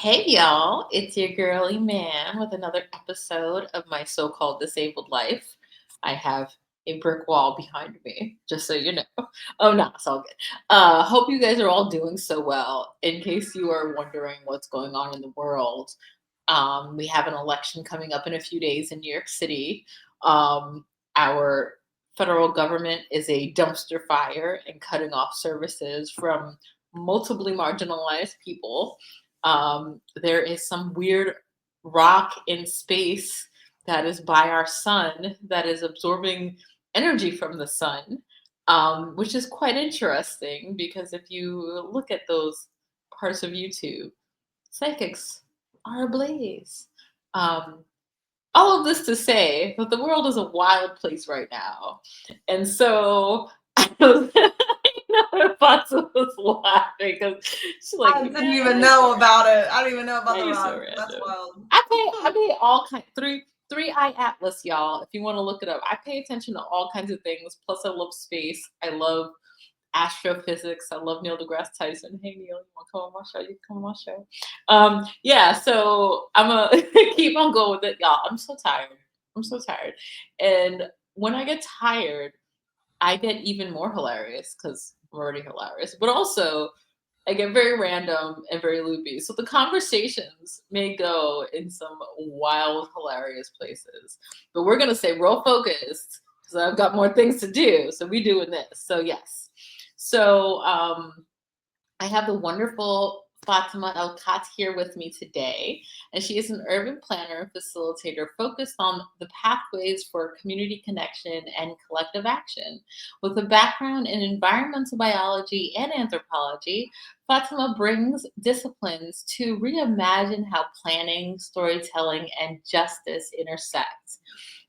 Hey y'all, it's your girly man with another episode of my so-called disabled life. I have a brick wall behind me, just so you know. Oh no, it's all good. Hope you guys are all doing so well. In case you are wondering what's going on in the world, we have an election coming up in a few days in New York City. Our federal government is a dumpster fire and cutting off services from multiply marginalized people. There is some weird rock in space that is by our sun that is absorbing energy from the sun, which is quite interesting because if you look at those parts of YouTube, psychics are ablaze. Um, all of this to say that the world is a wild place right now. And so I know Fatu was laughing because she's like, I didn't even man, know about it. I don't even know about the you're so rock. That's random. wild. I pay all kind three eye atlas, y'all. If you want to look it up, I pay attention to all kinds of things. Plus, I love space. I love astrophysics. I love Neil deGrasse Tyson. Hey Neil, you want to come on my show? You can come on my show. Yeah, so I'm gonna keep on going with it, y'all. I'm so tired. I'm so tired. And when I get tired, I get even more hilarious because I'm already hilarious. But also I get very random and very loopy. So the conversations may go in some wild, hilarious places. But we're gonna stay real focused because I've got more things to do. So we doing this. So yes. So I have the wonderful Fatima Elkott here with me today, and she is an urban planner and facilitator focused on the pathways for community connection and collective action. With a background in environmental biology and anthropology, Fatima brings disciplines to reimagine how planning, storytelling, and justice intersect.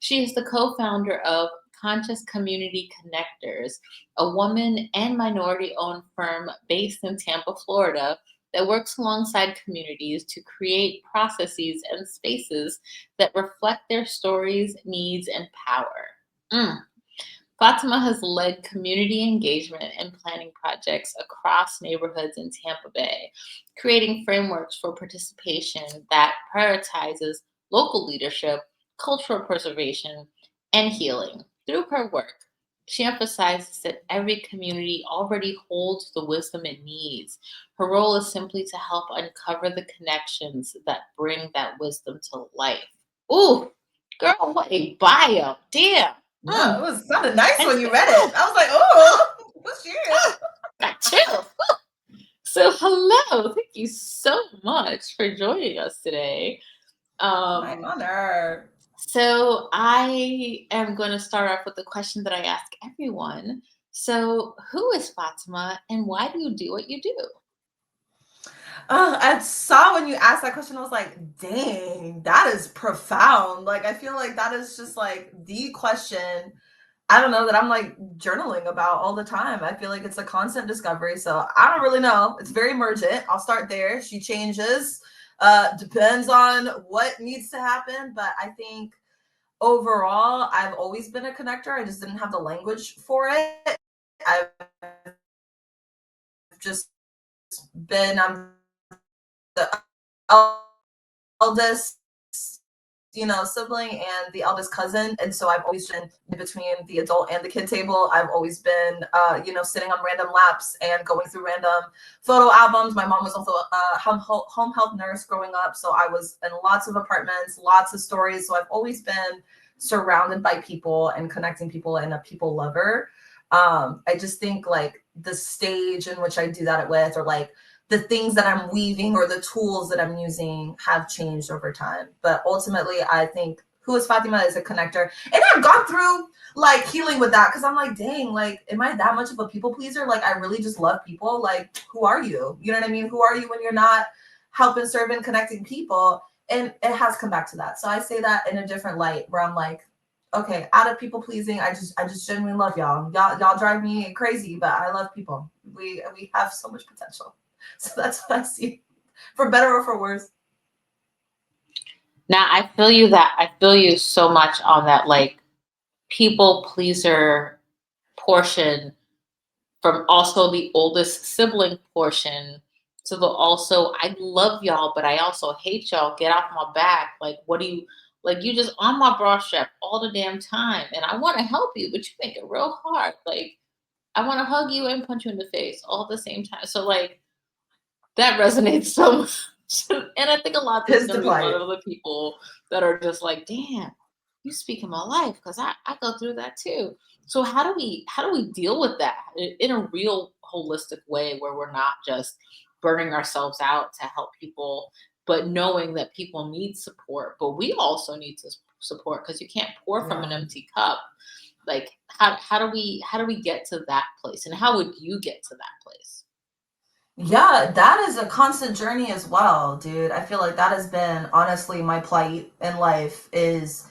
She is the co founder of Conscious Community Connectors, a woman and minority owned firm based in Tampa, Florida, that works alongside communities to create processes and spaces that reflect their stories, needs, and power. Mm. Fatima has led community engagement and planning projects across neighborhoods in Tampa Bay, creating frameworks for participation that prioritizes local leadership, cultural preservation, and healing. Through her work, she emphasizes that every community already holds the wisdom it needs. Her role is simply to help uncover the connections that bring that wisdom to life. Ooh, girl, what a bio. Damn. Yeah, it was sounded nice I when just you read it. I was like, oh, what's yours? got chills. So hello, thank you so much for joining us today. My Um, honor. so I am going to start off with the question that I ask everyone. So, who is Fatima, and why do you do what you do? I saw when you asked that question, I was like, dang, that is profound. Like, I feel like that is just like the question. I don't know that I'm like journaling about all the time. I feel like it's a constant discovery. So I don't really know. It's very emergent. I'll start there. She changes. Depends on what needs to happen. But I think overall, I've always been a connector. I just didn't have the language for it. I've just I'm the eldest, sibling and the eldest cousin. And so I've always been in between the adult and the kid table. I've always been, sitting on random laps and going through random photo albums. My mom was also a home health nurse growing up. So I was in lots of apartments, lots of stories. So I've always been surrounded by people and connecting people and a people lover. I just think like the stage in which I do that with, or like the things that I'm weaving or the tools that I'm using have changed over time. But ultimately, I think who is Fatima is a connector. And I've gone through like healing with that because I'm like, dang, like, am I that much of a people pleaser? Like, I really just love people. Like, who are you? You know what I mean? Who are you when you're not helping, serving, connecting people? And it has come back to that. So I say that in a different light where I'm like, okay, out of people pleasing, I just genuinely love y'all. Y'all drive me crazy, but I love people. We have so much potential. So that's what I see, for better or for worse. Now, I feel you so much on that, like, people pleaser portion from also the oldest sibling portion So they'll also, I love y'all, but I also hate y'all. Get off my back. Like, what do you, like, you just on my bra strap all the damn time. And I want to help you, but you make it real hard. Like, I want to hug you and punch you in the face all at the same time. So, like, that resonates so much. And I think a lot, there's His going to be a lot delight. of other people that are just like, damn, you speak in my life, because I go through that too. So how do we deal with that in a real holistic way, where we're not just burning ourselves out to help people, but knowing that people need support, but we also need to support, because you can't pour from an Yeah. empty cup. Like, how do we get to that place, and how would you get to that place? Yeah, that is a constant journey as well, dude. I feel like that has been honestly my plight in life is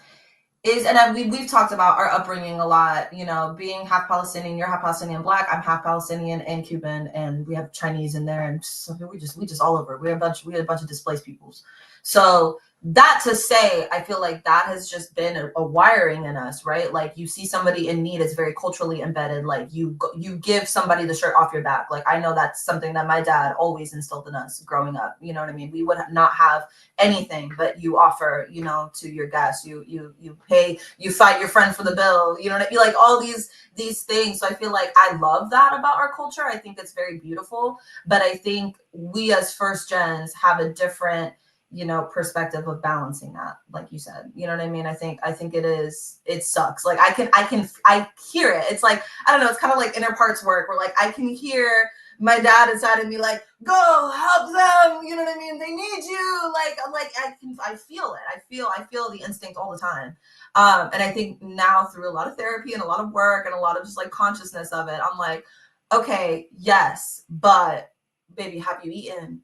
and we've talked about our upbringing a lot, you know, being half Palestinian, you're half Palestinian black, I'm half Palestinian and Cuban, and we have Chinese in there, and so we just all over. We had a bunch of displaced peoples. So that to say, I feel like that has just been a wiring in us, right? Like you see somebody in need, it's very culturally embedded. Like you give somebody the shirt off your back. Like I know that's something that my dad always instilled in us growing up. You know what I mean? We would not have anything, but you offer, you know, to your guests, you pay, you fight your friend for the bill, you know what I mean? Like all these things. So I feel like I love that about our culture. I think it's very beautiful, but I think we as first gens have a different, you know, perspective of balancing that, like you said. You know what I mean? I think it sucks. Like I hear it. It's like, I don't know, it's kind of like inner parts work where like I can hear my dad inside of me like, go help them, you know what I mean, they need you. Like I'm like, I feel it. I feel the instinct all the time. And I think now through a lot of therapy and a lot of work and a lot of just like consciousness of it, I'm like, okay, yes, but baby, have you eaten,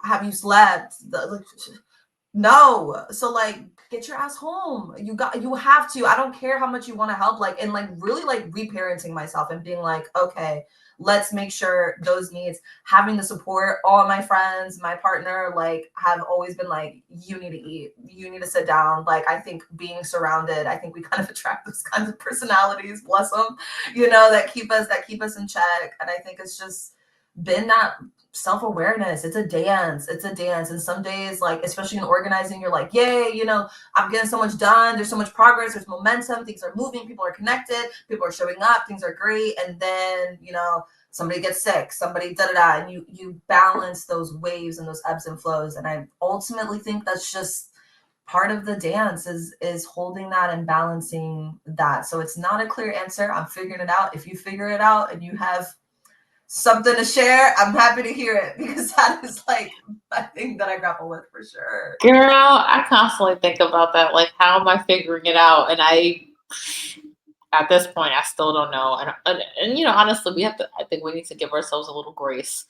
have you slept, no. So like get your ass home. You have to. I don't care how much you want to help. Like and like really like reparenting myself and being like, okay, let's make sure those needs, having the support, all my friends, my partner, like have always been like, you need to eat, you need to sit down. Like I think being surrounded, I think we kind of attract those kinds of personalities, bless them, you know, that keep us in check. And I think it's just been that self-awareness. It's a dance. And some days, like especially in organizing, you're like, yay, you know, I'm getting so much done, there's so much progress, there's momentum, things are moving, people are connected, people are showing up, things are great. And then, you know, somebody gets sick, somebody da da da, and you balance those waves and those ebbs and flows. And I ultimately think that's just part of the dance is holding that and balancing that. So it's not a clear answer. I'm figuring it out. If you figure it out and you have something to share, I'm happy to hear it, because that is like a thing that I grapple with for sure. Girl, I constantly think about that. Like, how am I figuring it out? And at this point, I still don't know. And you know, honestly, I think we need to give ourselves a little grace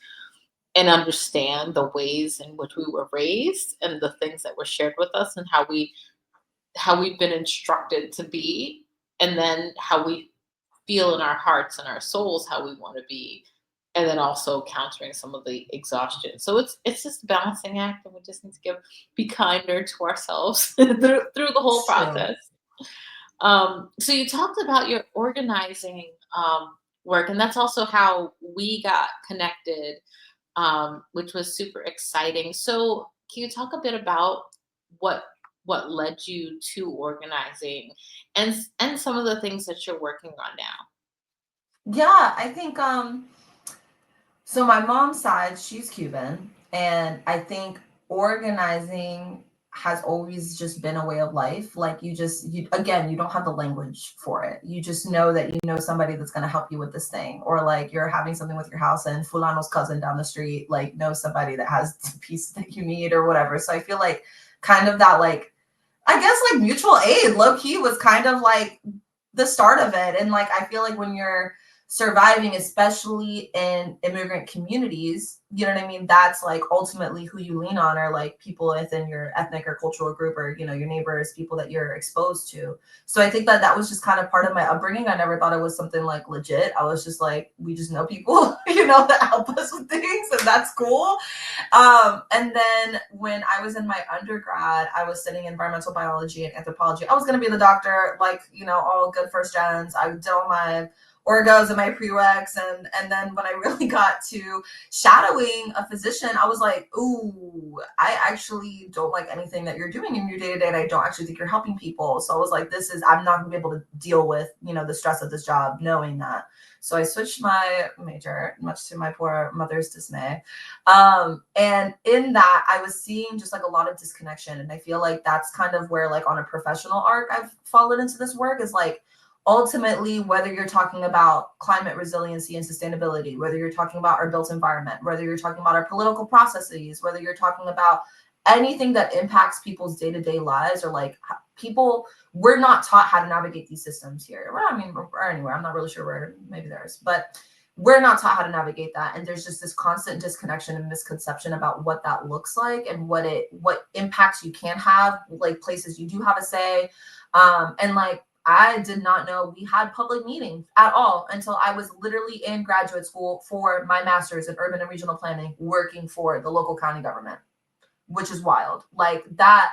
and understand the ways in which we were raised and the things that were shared with us, and how we've been instructed to be, and then how we feel in our hearts and our souls how we want to be, and then also countering some of the exhaustion. So it's just a balancing act, and we just need to be kinder to ourselves through the whole It's true. process. So you talked about your organizing work, and that's also how we got connected, which was super exciting. So can you talk a bit about what what led you to organizing, and some of the things that you're working on now? Yeah, I think so my mom's side, she's Cuban, and I think organizing has always just been a way of life. Like you again, you don't have the language for it. You just know that you know somebody that's going to help you with this thing, or like you're having something with your house and fulano's cousin down the street like knows somebody that has the piece that you need or whatever. So I feel like kind of that like, I guess like mutual aid low key was kind of like the start of it. And like I feel like when you're surviving, especially in immigrant communities, you know what I mean, that's like ultimately who you lean on, are like people within your ethnic or cultural group, or you know, your neighbors, people that you're exposed to. So I think that that was just kind of part of my upbringing. I never thought it was something like legit. I was just like, we just know people you know, that help us with things, and that's cool. And then when I was in my undergrad, I was studying environmental biology and anthropology. I was going to be the doctor, like, you know, all good first gens. I did all my orgos and my prereqs, and then when I really got to shadowing a physician, I was like, ooh, I actually don't like anything that you're doing in your day-to-day, and I don't actually think you're helping people. So I was like, I'm not gonna be able to deal with, the stress of this job knowing that. So I switched my major, much to my poor mother's dismay. And in that, I was seeing just like a lot of disconnection. And I feel like that's kind of where, like, on a professional arc, I've fallen into this work, is like, ultimately, whether you're talking about climate resiliency and sustainability, whether you're talking about our built environment, whether you're talking about our political processes, whether you're talking about anything that impacts people's day-to-day lives, or like people, we're not taught how to navigate these systems here. Well, I mean, or anywhere, I'm not really sure where, maybe there's, but we're not taught how to navigate that. And there's just this constant disconnection and misconception about what that looks like, and what impacts you can have, like places you do have a say. And like, I did not know we had public meetings at all until I was literally in graduate school for my master's in urban and regional planning, working for the local county government, which is wild. Like, that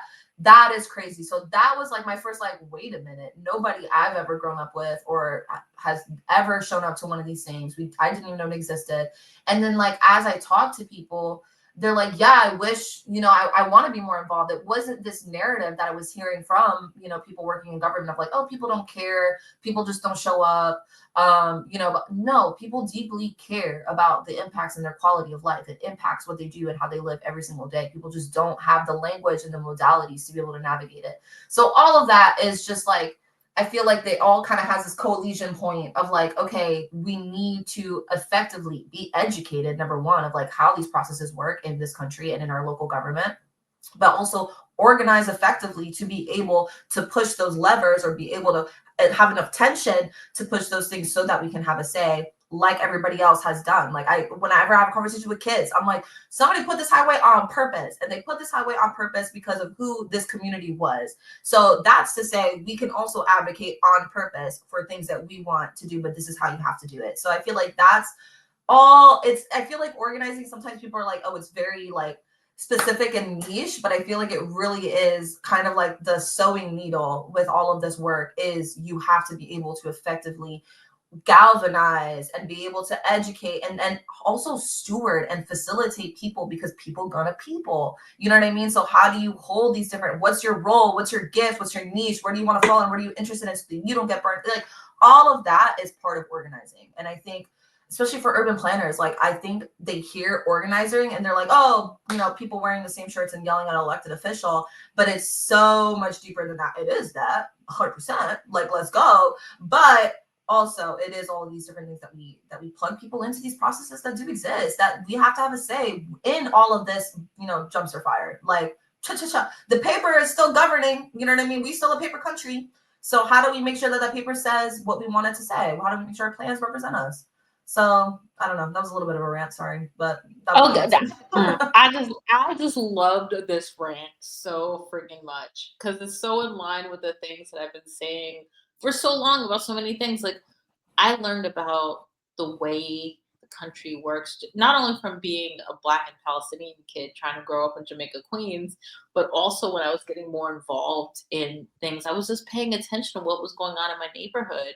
is crazy. So that was like my first, like, wait a minute, nobody I've ever grown up with or has ever shown up to one of these things. I didn't even know it existed. And then, like, as I talk to people, they're like, yeah, I wish, I want to be more involved. It wasn't this narrative that I was hearing from, people working in government of like, oh, people don't care, people just don't show up. But no, people deeply care about the impacts and their quality of life. It impacts what they do and how they live every single day. People just don't have the language and the modalities to be able to navigate it. So all of that is just like, I feel like they all kind of has this coalition point of like, okay, we need to effectively be educated, number one, of like how these processes work in this country and in our local government, but also organize effectively to be able to push those levers, or be able to have enough tension to push those things so that we can have a say, like everybody else has done. Like, whenever I have a conversation with kids, I'm like, somebody put this highway on purpose, and they put this highway on purpose because of who this community was. So that's to say we can also advocate on purpose for things that we want to do, but this is how you have to do it. So I feel like that's all I feel like organizing, sometimes people are like, oh, it's very like specific and niche, but I feel like it really is kind of like the sewing needle with all of this work, is you have to be able to effectively galvanize and be able to educate, and also steward and facilitate people, because people gonna people, you know what I mean? So how do you hold these different, what's your role, what's your gift, what's your niche, where do you want to fall, and what are you interested in, so that you don't get burnt? Like, all of that is part of organizing. And I think, especially for urban planners, like, I think they hear organizing and they're like, oh, people wearing the same shirts and yelling at an elected official, but it's so much deeper than that. It is that 100%, like, let's go. But also, it is all of these different things that we plug people into these processes that do exist, that we have to have a say in all of this, jumps are fired. Like, the paper is still governing, you know what I mean? We still a paper country. So how do we make sure that that paper says what we want it to say? How do we make sure our plans represent us? So I don't know. That was a little bit of a rant, sorry, but I just loved this rant so freaking much, because it's so in line with the things that I've been saying for so long about so many things. Like, I learned about the way the country works, not only from being a Black and Palestinian kid trying to grow up in Jamaica, Queens, but also when I was getting more involved in things. I was just paying attention to what was going on in my neighborhood.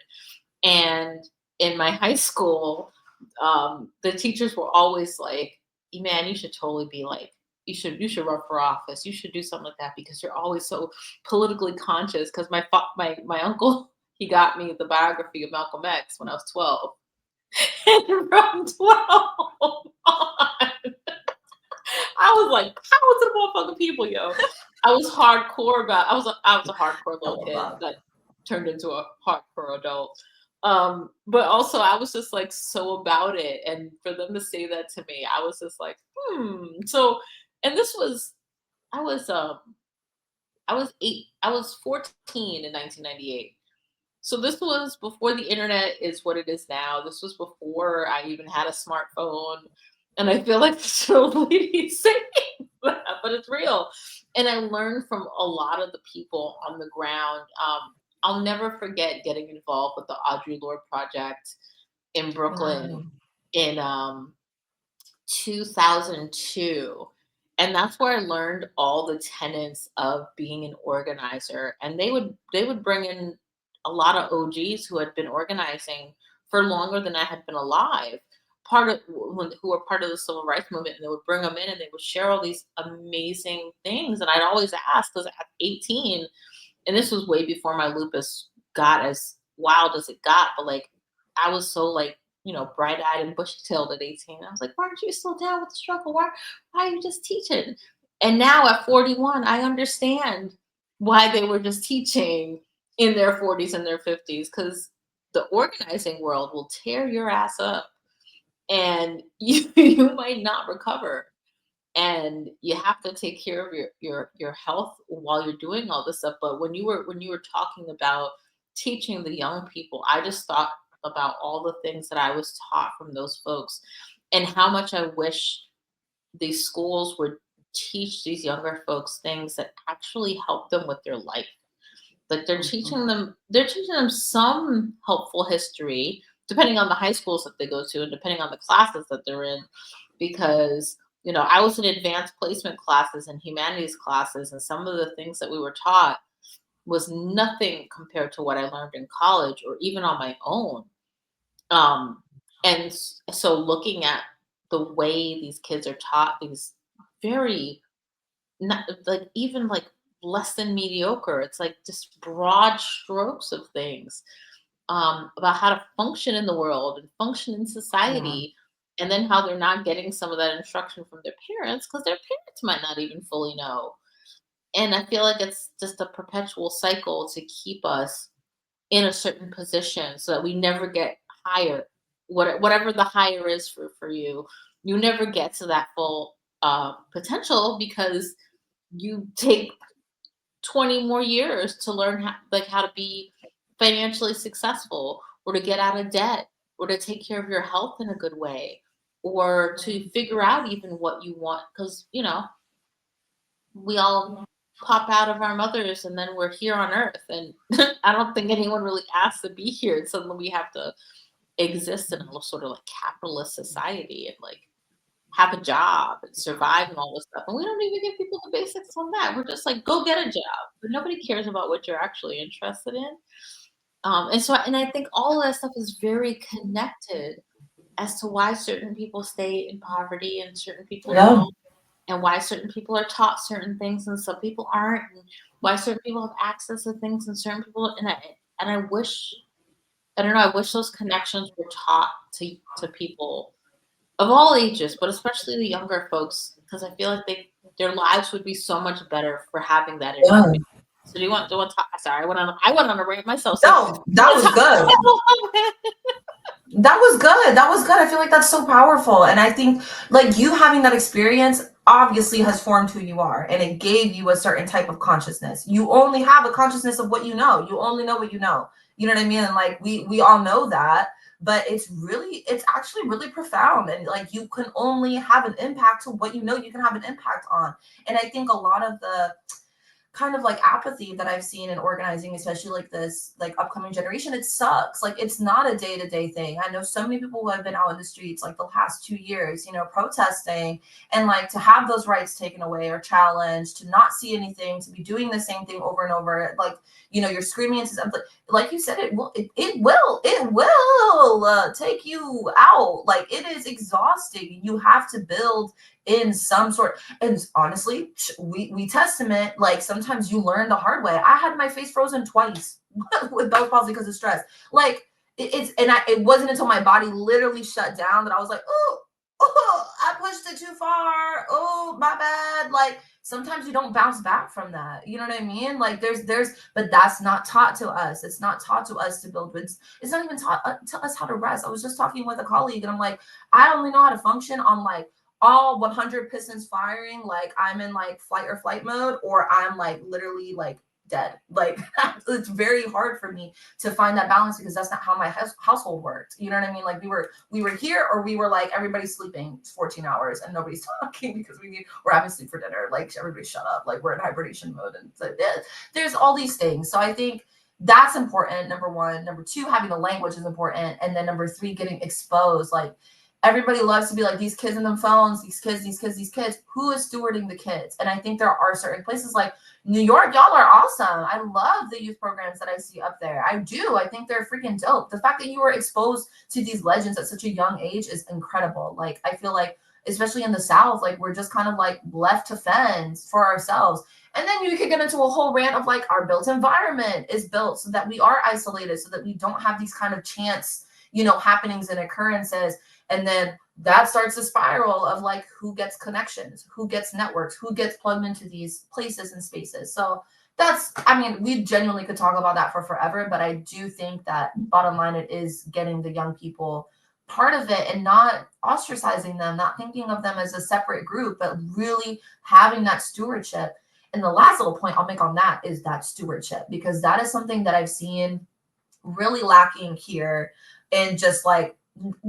And in my high school, the teachers were always like, "Man, you should totally be like, you should run for office. You should do something like that because you're always so politically conscious." Because my uncle, he got me the biography of Malcolm X when I was 12, and from 12 on, I was like, "How the motherfucking people, yo?" I was hardcore about. I was a hardcore little kid that turned into a hardcore adult. But also I was just like so about it. And for them to say that to me, I was just like, So, and this was, I was, I was 14 in 1998. So this was before the internet is what it is now. This was before I even had a smartphone. And I feel like the lady saying that, but it's real. And I learned from a lot of the people on the ground. I'll never forget getting involved with the Audre Lorde Project in Brooklyn in 2002. And that's where I learned all the tenets of being an organizer. And they would bring in a lot of OGs who had been organizing for longer than I had been alive, who were part of the civil rights movement, and they would bring them in and they would share all these amazing things. And I'd always ask, because at 18, and this was way before my lupus got as wild as it got, but like I was so like, bright-eyed and bushy-tailed at 18. I was like, why aren't you still down with the struggle? Why are you just teaching? And now at 41, I understand why they were just teaching in their 40s and their 50s, because the organizing world will tear your ass up and you might not recover. And you have to take care of your health while you're doing all this stuff. But when you were talking about teaching the young people, I just thought about all the things that I was taught from those folks, and how much I wish these schools would teach these younger folks things that actually help them with their life. Like they're teaching them some helpful history, depending on the high schools that they go to and depending on the classes that they're in. Because, I was in advanced placement classes and humanities classes, and some of the things that we were taught was nothing compared to what I learned in college or even on my own. Um, so looking at the way these kids are taught these very, not like, even like less than mediocre, it's like just broad strokes of things, about how to function in the world and function in Yeah. society, and then how they're not getting some of that instruction from their parents because their parents might not even fully know. And I feel like it's just a perpetual cycle to keep us in a certain position so that we never get higher. Whatever the higher is for you, you never get to that full potential, because you take 20 more years to learn how to be financially successful, or to get out of debt, or to take care of your health in a good way, or to figure out even what you want, because we all pop out of our mothers and then we're here on earth, and I don't think anyone really asked to be here, and suddenly we have to exist in a sort of like capitalist society and like have a job and survive and all this stuff. And we don't even give people the basics on that. We're just like, go get a job. But nobody cares about what you're actually interested in. And I think all of that stuff is very connected as to why certain people stay in poverty and certain people Yeah. don't, and why certain people are taught certain things and some people aren't, and why certain people have access to things and certain people. And I wish, I don't know, I wish those connections were taught to people of all ages, but especially the younger folks, because I feel like their lives would be so much better for having that Yeah. information. So do you want to talk? Sorry, I went on a rant myself. So No, that was good. That was good. That was good. I feel like that's so powerful. And I think like you having that experience obviously has formed who you are and it gave you a certain type of consciousness. You only have a consciousness of what you know. You only know what you know. You know what I mean? And like we all know that, but it's actually really profound. And like you can only have an impact to what you know you can have an impact on. And I think a lot of the kind of like apathy that I've seen in organizing, especially like this like upcoming generation, it sucks. Like it's not a day-to-day thing. I know so many people who have been out in the streets like the last 2 years, protesting, and like to have those rights taken away or challenged, to not see anything, to be doing the same thing over and over. Like, you're screaming into something. Like you said, it will take you out. Like it is exhausting. You have to build in some sort. And honestly, we testament, like sometimes you learn the hard way. I had my face frozen twice with Bell's palsy because of stress. Like it wasn't until my body literally shut down that I was like, oh, I pushed it too far. Oh, my bad. Like sometimes you don't bounce back from that. You know what I mean? Like but that's not taught to us. It's not taught to us to build. It's not even taught to us how to rest. I was just talking with a colleague and I'm like, I only know how to function on like all 100 pistons firing, like I'm in like flight or flight mode, or I'm like literally like dead. Like it's very hard for me to find that balance because that's not how my household worked. You know what I mean? Like we were here, or we were like everybody's sleeping 14 hours and nobody's talking because we're having sleep for dinner. Like everybody shut up. Like we're in hibernation mode, and so there's all these things. So I think that's important. Number one. Number two, having the language is important, and then number three, getting exposed. Like everybody loves to be like, these kids in them phones, these kids. Who is stewarding the kids? And I think there are certain places like New York, y'all are awesome. I love the youth programs that I see up there. I do. I think they're freaking dope. The fact that you were exposed to these legends at such a young age is incredible. Like, I feel like, especially in the South, like we're just kind of like left to fend for ourselves. And then you could get into a whole rant of like our built environment is built so that we are isolated, so that we don't have these kind of chance, happenings and occurrences. And then that starts a spiral of like who gets connections, who gets networks, who gets plugged into these places and spaces. So we genuinely could talk about that for forever, but I do think that bottom line, it is getting the young people part of it and not ostracizing them, not thinking of them as a separate group, but really having that stewardship. And the last little point I'll make on that is that stewardship, because that is something that I've seen really lacking here, and just like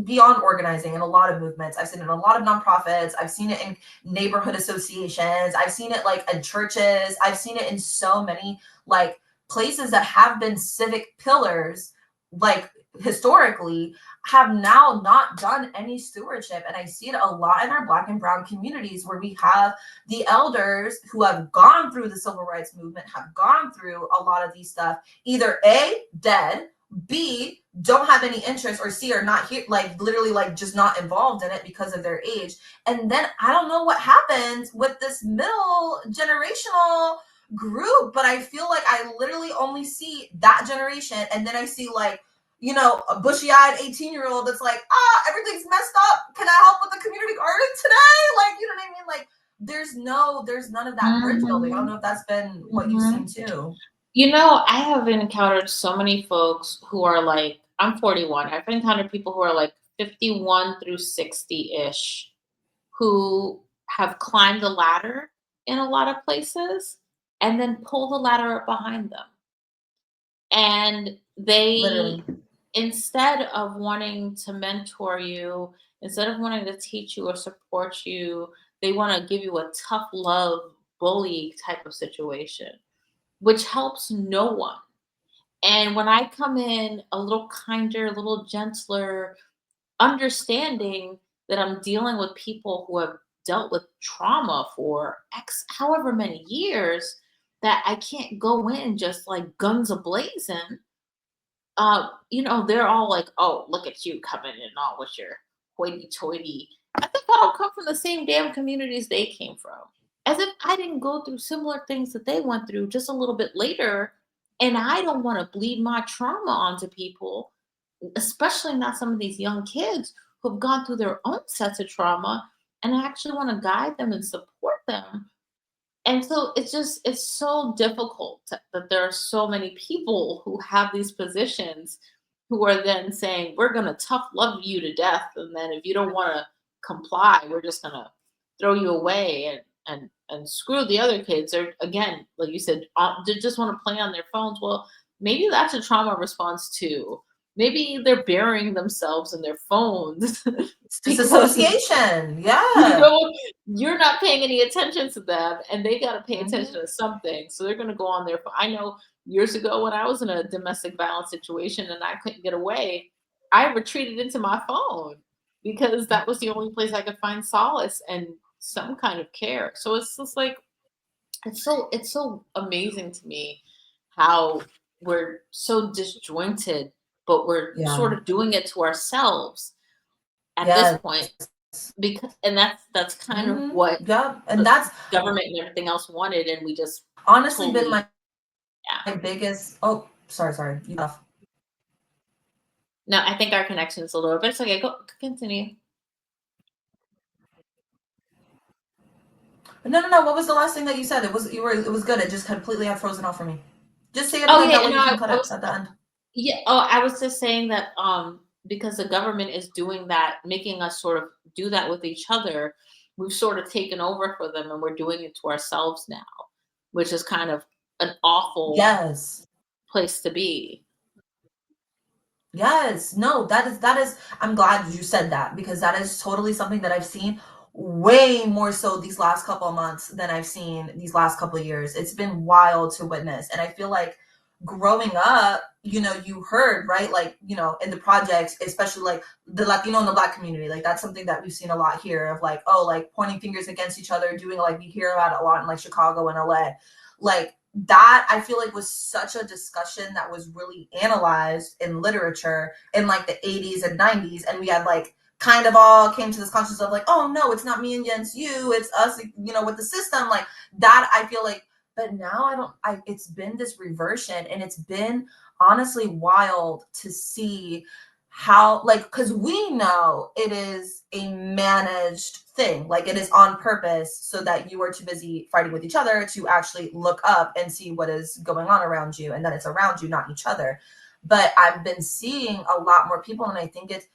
beyond organizing in a lot of movements. I've seen it in a lot of nonprofits. I've seen it in neighborhood associations. I've seen it like in churches. I've seen it in so many like places that have been civic pillars, like historically, have now not done any stewardship. And I see it a lot in our Black and Brown communities, where we have the elders who have gone through the civil rights movement, have gone through a lot of these stuff, either A, dead, B, don't have any interest, or C, are not here, like literally like just not involved in it because of their age. And then I don't know what happens with this middle generational group, but I feel like I literally only see that generation. And then I see like, a bushy-eyed 18-year-old that's like, everything's messed up. Can I help with the community garden today? Like, you know what I mean? Like, there's none of that bridge building. I don't know if that's been what you've seen too. I have encountered so many folks who are like, I'm 41. I've encountered people who are like 51 through 60-ish who have climbed the ladder in a lot of places and then pull the ladder up behind them. And they, Literally. instead of wanting to mentor you, instead of wanting to teach you or support you, they want to give you a tough love bully type of situation, which helps no one. And when I come in a little kinder, a little gentler, understanding that I'm dealing with people who have dealt with trauma for X however many years, that I can't go in just like guns a-blazing. They're all like, "Oh, look at you coming in all with your hoity-toity." I think I don't come from the same damn communities they came from. As if I didn't go through similar things that they went through just a little bit later, and I don't want to bleed my trauma onto people, especially not some of these young kids who've gone through their own sets of trauma, and I actually want to guide them and support them. And so it's so difficult that there are so many people who have these positions who are then saying, we're going to tough love you to death, and then if you don't want to comply, we're just going to throw you away and screw the other kids. Or again, like you said, they just want to play on their phones. Well, maybe that's a trauma response too. Maybe they're burying themselves in their phones. Disassociation. Yeah. You're not paying any attention to them, and they got to pay attention to something. So they're going to go on their phone. I know years ago when I was in a domestic violence situation and I couldn't get away, I retreated into my phone because that was the only place I could find solace and some kind of care. So it's just like, it's so amazing to me how we're so disjointed, but we're sort of doing it to ourselves at this point, because that's kind of what and that's government and everything else wanted, and we just honestly been my biggest sorry, you off. No, I think our connection is a little bit. It's okay. Go continue. No. What was the last thing that you said? It was good. It just completely had frozen off for me. Just say it Oh again. yeah, That way no, you can cut it at the end. Yeah. Oh, I was just saying that because the government is doing that, making us sort of do that with each other, we've sort of taken over for them, and we're doing it to ourselves now, which is kind of an awful place to be. Yes. No, that is, I'm glad you said that, because that is totally something that I've seen way more so these last couple of months than I've seen these last couple of years. It's been wild to witness. And I feel like growing up, you know, you heard, right? Like, you know, in the projects, especially like the Latino and the Black community, like that's something that we've seen a lot here of like, oh, like pointing fingers against each other, doing like we hear about it a lot in like Chicago and LA. Like that, I feel like was such a discussion that was really analyzed in literature in like the 80s and 90s. And we had like kind of all came to this consciousness of like, oh no, it's not me against you, it's us, you know, with the system. Like that, I feel like, but now it's been this reversion, and it's been honestly wild to see how, like, because we know it is a managed thing, like it is on purpose so that you are too busy fighting with each other to actually look up and see what is going on around you, and that it's around you, not each other. But I've been seeing a lot more people, and I think it's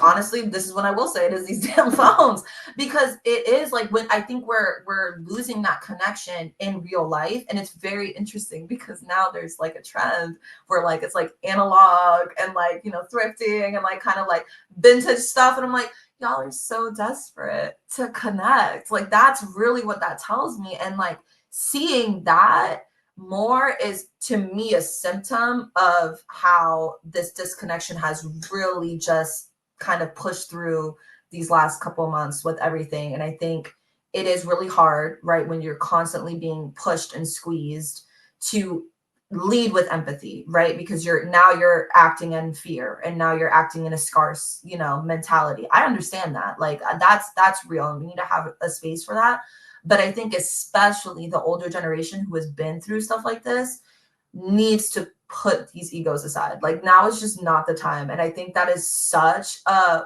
honestly, this is what I will say, it is these damn phones, because it is like when I think we're losing that connection in real life. And it's very interesting because now there's like a trend where like it's like analog and like, you know, thrifting and like kind of like vintage stuff, and I'm like, y'all are so desperate to connect. Like that's really what that tells me. And like seeing that more is to me a symptom of how this disconnection has really just kind of pushed through these last couple of months with everything. And I think it is really hard, right, when you're constantly being pushed and squeezed to lead with empathy, right? Because you're acting in fear, and now you're acting in a scarce, you know, mentality. I understand that. Like that's real, and we need to have a space for that. But I think especially the older generation who has been through stuff like this needs to put these egos aside. Like now is just not the time. And I think that is such a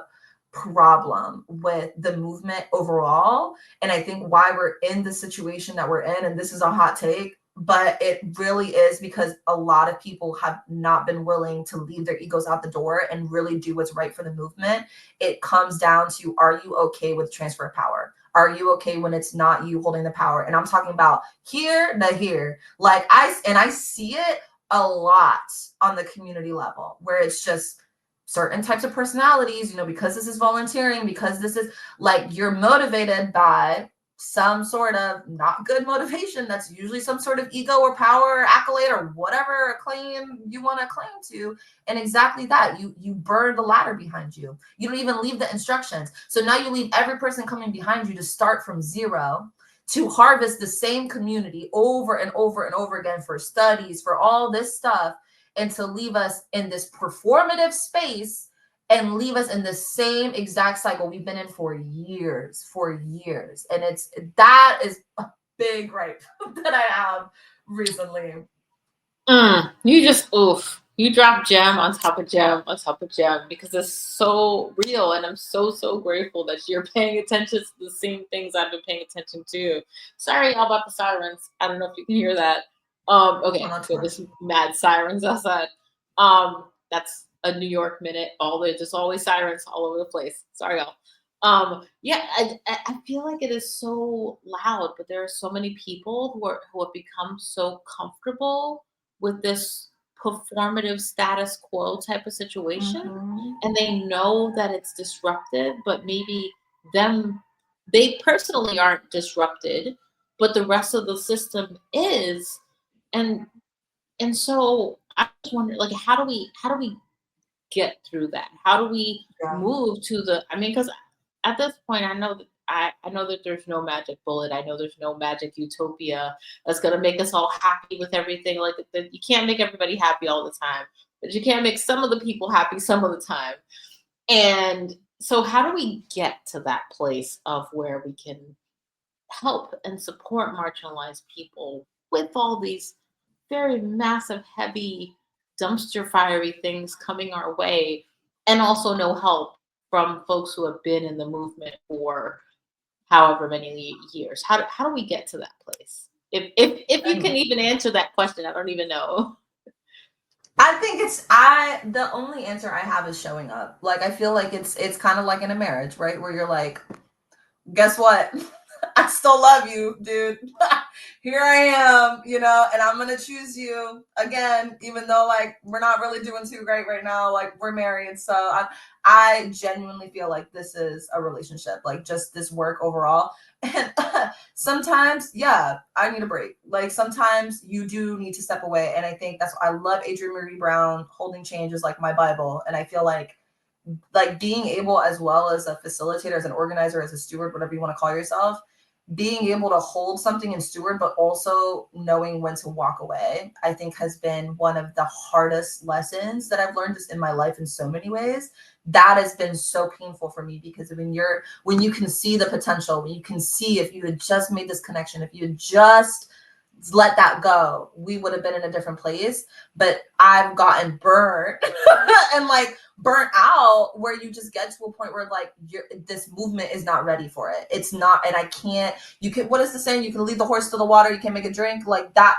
problem with the movement overall. And I think why we're in the situation that we're in, and this is a hot take, but it really is because a lot of people have not been willing to leave their egos out the door and really do what's right for the movement. It comes down to, are you okay with transfer of power? Are you okay when it's not you holding the power? And I'm talking about here to here. Like I see it a lot on the community level where it's just certain types of personalities, you know, because this is volunteering, because this is like you're motivated by some sort of not good motivation that's usually some sort of ego or power or accolade or whatever claim you want to claim to. And exactly that, you burn the ladder behind you. You don't even leave the instructions. So now you leave every person coming behind you to start from zero, to harvest the same community over and over and over again for studies, for all this stuff, and to leave us in this performative space and leave us in the same exact cycle we've been in for years. And that is a big gripe that I have recently. You just you drop gem on top of gem on top of gem, because it's so real, and I'm so grateful that you're paying attention to the same things I've been paying attention to. Sorry y'all about the sirens. I don't know if you can hear that. Okay, so there's mad sirens outside. That's a New York minute. Just always sirens all over the place. Sorry y'all. Yeah, I feel like it is so loud, but there are so many people who have become so comfortable with this performative status quo type of situation, and they know that it's disruptive, but maybe they personally aren't disrupted, but the rest of the system is. And so I just wonder, like, how do we get through that? How do we move to because at this point I know that there's no magic bullet. I know there's no magic utopia that's going to make us all happy with everything. Like, you can't make everybody happy all the time, but you can make some of the people happy some of the time. And so how do we get to that place of where we can help and support marginalized people with all these very massive, heavy, dumpster fiery things coming our way, and also no help from folks who have been in the movement for however many years? How do we get to that place? If you can even answer that question, I don't even know. I think the only answer I have is showing up. Like I feel like it's kind of like in a marriage, right? Where you're like, guess what? I still love you, dude. Here I am, you know, and I'm gonna choose you again, even though like we're not really doing too great right now. Like we're married, so I genuinely feel like this is a relationship, like just this work overall. And sometimes, yeah, I need a break. Like sometimes you do need to step away. And I think that's, I love Adrienne Marie Brown. Holding change is like my Bible. And I feel like being able, as well as a facilitator, as an organizer, as a steward, whatever you want to call yourself, being able to hold something and steward, but also knowing when to walk away, I think has been one of the hardest lessons that I've learned just in my life in so many ways. That has been so painful for me, because when you can see the potential, when you can see, if you had just made this connection, if you had just let that go, we would have been in a different place. But I've gotten burnt and like burnt out, where you just get to a point where like this movement is not ready for it. It's not, and I can't, you can, what is the saying? You can lead the horse to the water, you can't make it drink. Like that.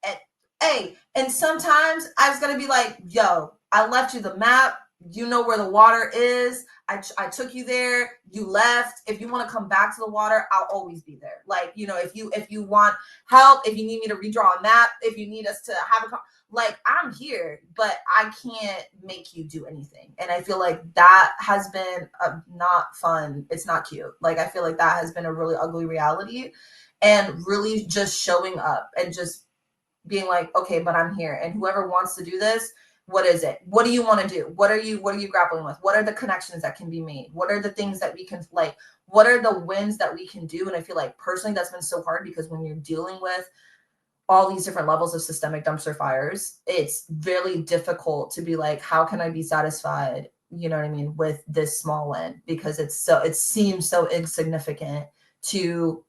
And, hey, and sometimes I was gonna be like, yo, I left you the map, you know where the water is. I took you there, you left. If you want to come back to the water, I'll always be there. Like, you know, if you want help, if you need me to redraw a map, if you need us to have like, I'm here, but I can't make you do anything. And I feel like that has been not fun. It's not cute. Like, I feel like that has been a really ugly reality, and really just showing up and just being like, okay, but I'm here. And whoever wants to do this, what is it? What do you want to do? What are you grappling with? What are the connections that can be made? What are the things that we can, like, what are the wins that we can do? And I feel like personally that's been so hard, because when you're dealing with all these different levels of systemic dumpster fires, it's really difficult to be like, how can I be satisfied, you know what I mean, with this small win? Because it seems so insignificant to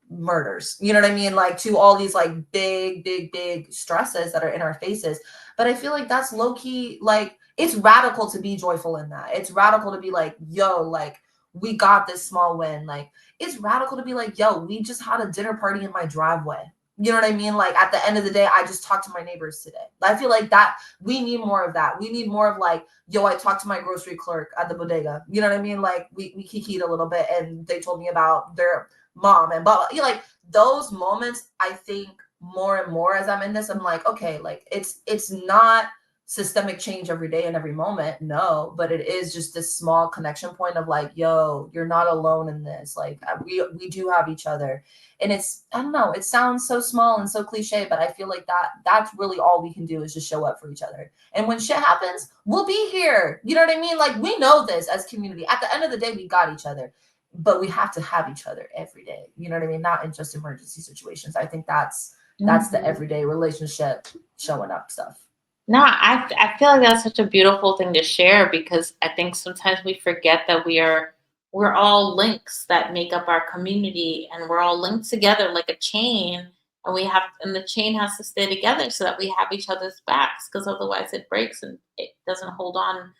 murders, you know what I mean, like to all these like big stresses that are in our faces. But I feel like that's low-key, like, it's radical to be joyful in that. It's radical to be like, yo, like, we got this small win. Like, it's radical to be like, yo, we just had a dinner party in my driveway. You know what I mean? Like, at the end of the day, I just talked to my neighbors today. I feel like that we need more of that. We need more of like, yo, I talked to my grocery clerk at the bodega. You know what I mean? Like, we kikied a little bit, and they told me about their mom and blah, blah. You know, like those moments. I think more and more as I'm in this, I'm like, okay, like it's not systemic change every day and every moment, no, but it is just this small connection point of like, yo, you're not alone in this. Like, we do have each other. And it's, I don't know, it sounds so small and so cliche, but I feel like that's really all we can do, is just show up for each other. And when shit happens, we'll be here. You know what I mean? Like, we know this as community. At the end of the day, we got each other, but we have to have each other every day. You know what I mean? Not in just emergency situations. I think that's the everyday relationship showing up stuff. No, I feel like that's such a beautiful thing to share, because I think sometimes we forget that we're all links that make up our community, and we're all linked together like a chain, and the chain has to stay together so that we have each other's backs, because otherwise it breaks and it doesn't hold on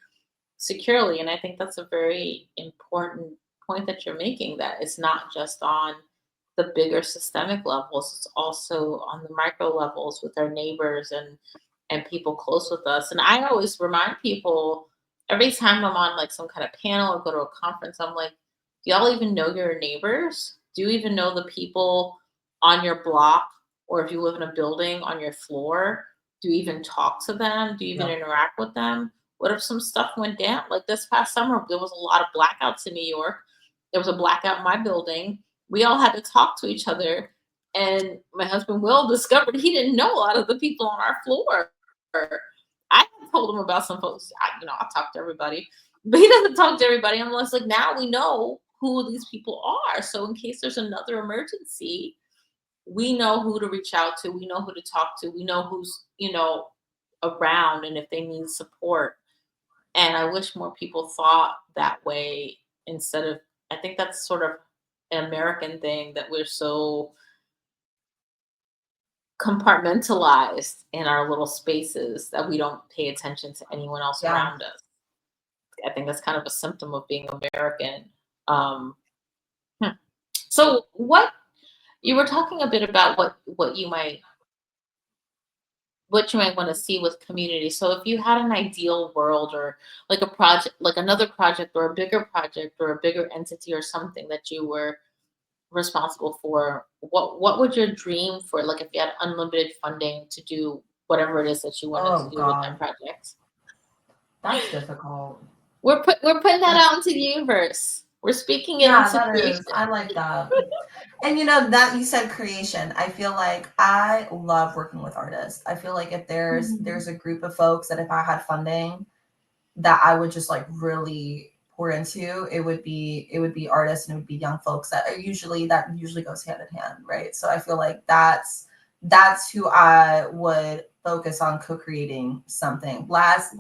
securely. And I think that's a very important point that you're making, that it's not just on the bigger systemic levels, it's also on the micro levels with our neighbors and people close with us. And I always remind people every time I'm on like some kind of panel or go to a conference, I'm like, do y'all even know your neighbors? Do you even know the people on your block? Or if you live in a building, on your floor, do you even talk to them? Do you even interact with them? What if some stuff went down? Like this past summer, there was a lot of blackouts in New York. There was a blackout in my building. We all had to talk to each other. And my husband Will discovered he didn't know a lot of the people on our floor. I told him about some folks. I talk to everybody, but he doesn't talk to everybody. I'm just like, now we know who these people are. So in case there's another emergency, we know who to reach out to. We know who to talk to. We know who's, around and if they need support. And I wish more people thought that way instead of, I think that's sort of an American thing, that we're so compartmentalized in our little spaces that we don't pay attention to anyone else around us. I think that's kind of a symptom of being American. So what you were talking a bit about what you might want to see with community. So if you had an ideal world, or like a project, like another project or a bigger project or a bigger entity or something that you were responsible for, what would your dream for, like if you had unlimited funding to do whatever it is that you wanted to do with that project? That's difficult. We're putting that out into the universe. We're speaking it Yeah, into that creation. is. I like that. And you know that you said creation. I feel like I love working with artists. I feel like if there's a group of folks that if I had funding that I would just like really pour into, it would be artists and it would be young folks that usually goes hand in hand, right? So I feel like that's who I would focus on co-creating something. Last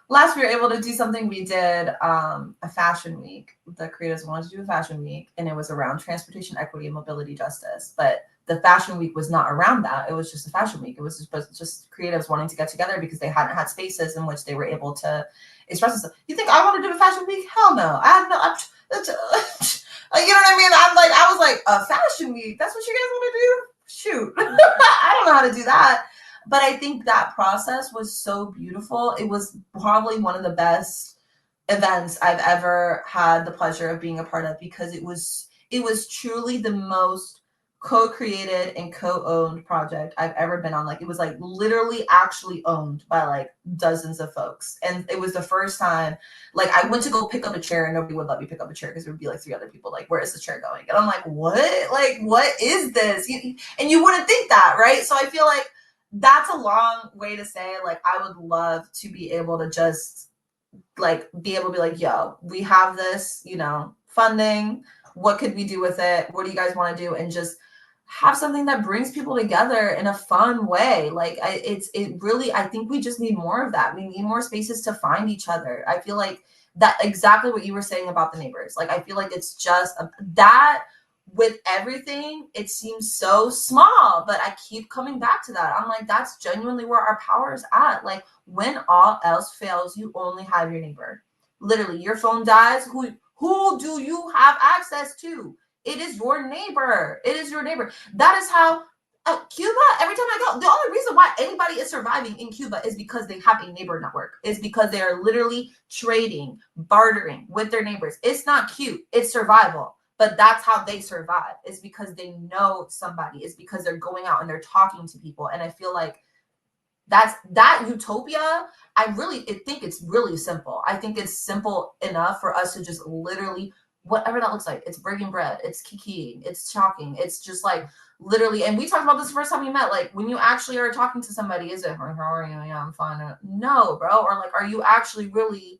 we were able to do something. We did a fashion week. The creators wanted to do a fashion week, and it was around transportation equity and mobility justice. But the fashion week was not around that. It was just a fashion week. It was just creatives wanting to get together because they hadn't had spaces in which they were able to express themselves. You think I want to do a fashion week? Hell no. I have no. You know what I mean? I was like, a fashion week. That's what you guys want to do? Shoot, I don't know how to do that. But I think that process was so beautiful. It was probably one of the best events I've ever had the pleasure of being a part of because it was truly the most co-created and co-owned project I've ever been on. Like it was like literally actually owned by like dozens of folks. And it was the first time like I went to go pick up a chair and nobody would let me pick up a chair because there would be like three other people like, where is the chair going? And I'm like, what? Like, what is this? And you wouldn't think that, right? So I feel like that's a long way to say like I would love to be able to just like be able to be like, yo, we have this, funding. What could we do with it? What do you guys want to do? And just have something that brings people together in a fun way. Like it really, I think we just need more of that. We need more spaces to find each other. I feel like that exactly what you were saying about the neighbors. Like I feel like it's just that with everything, it seems so small, but I keep coming back to that. I'm like, that's genuinely where our power is at. Like when all else fails, you only have your neighbor. Literally, your phone dies. Who do you have access to? It is your neighbor. It is your neighbor. That is how Cuba, every time I go, the only reason why anybody is surviving in Cuba is because they have a neighbor network. Is because they are literally trading, bartering with their neighbors. It's not cute. It's survival. But that's how they survive. Is because they know somebody. It's because they're going out and they're talking to people. And I feel like that utopia. I think it's really simple. I think it's simple enough for us to just literally whatever that looks like. It's breaking bread. It's kikiing. It's talking. It's just like literally. And we talked about this the first time we met. Like when you actually are talking to somebody, is it how are you? Yeah, I'm fine. No, bro. Or like, are you actually really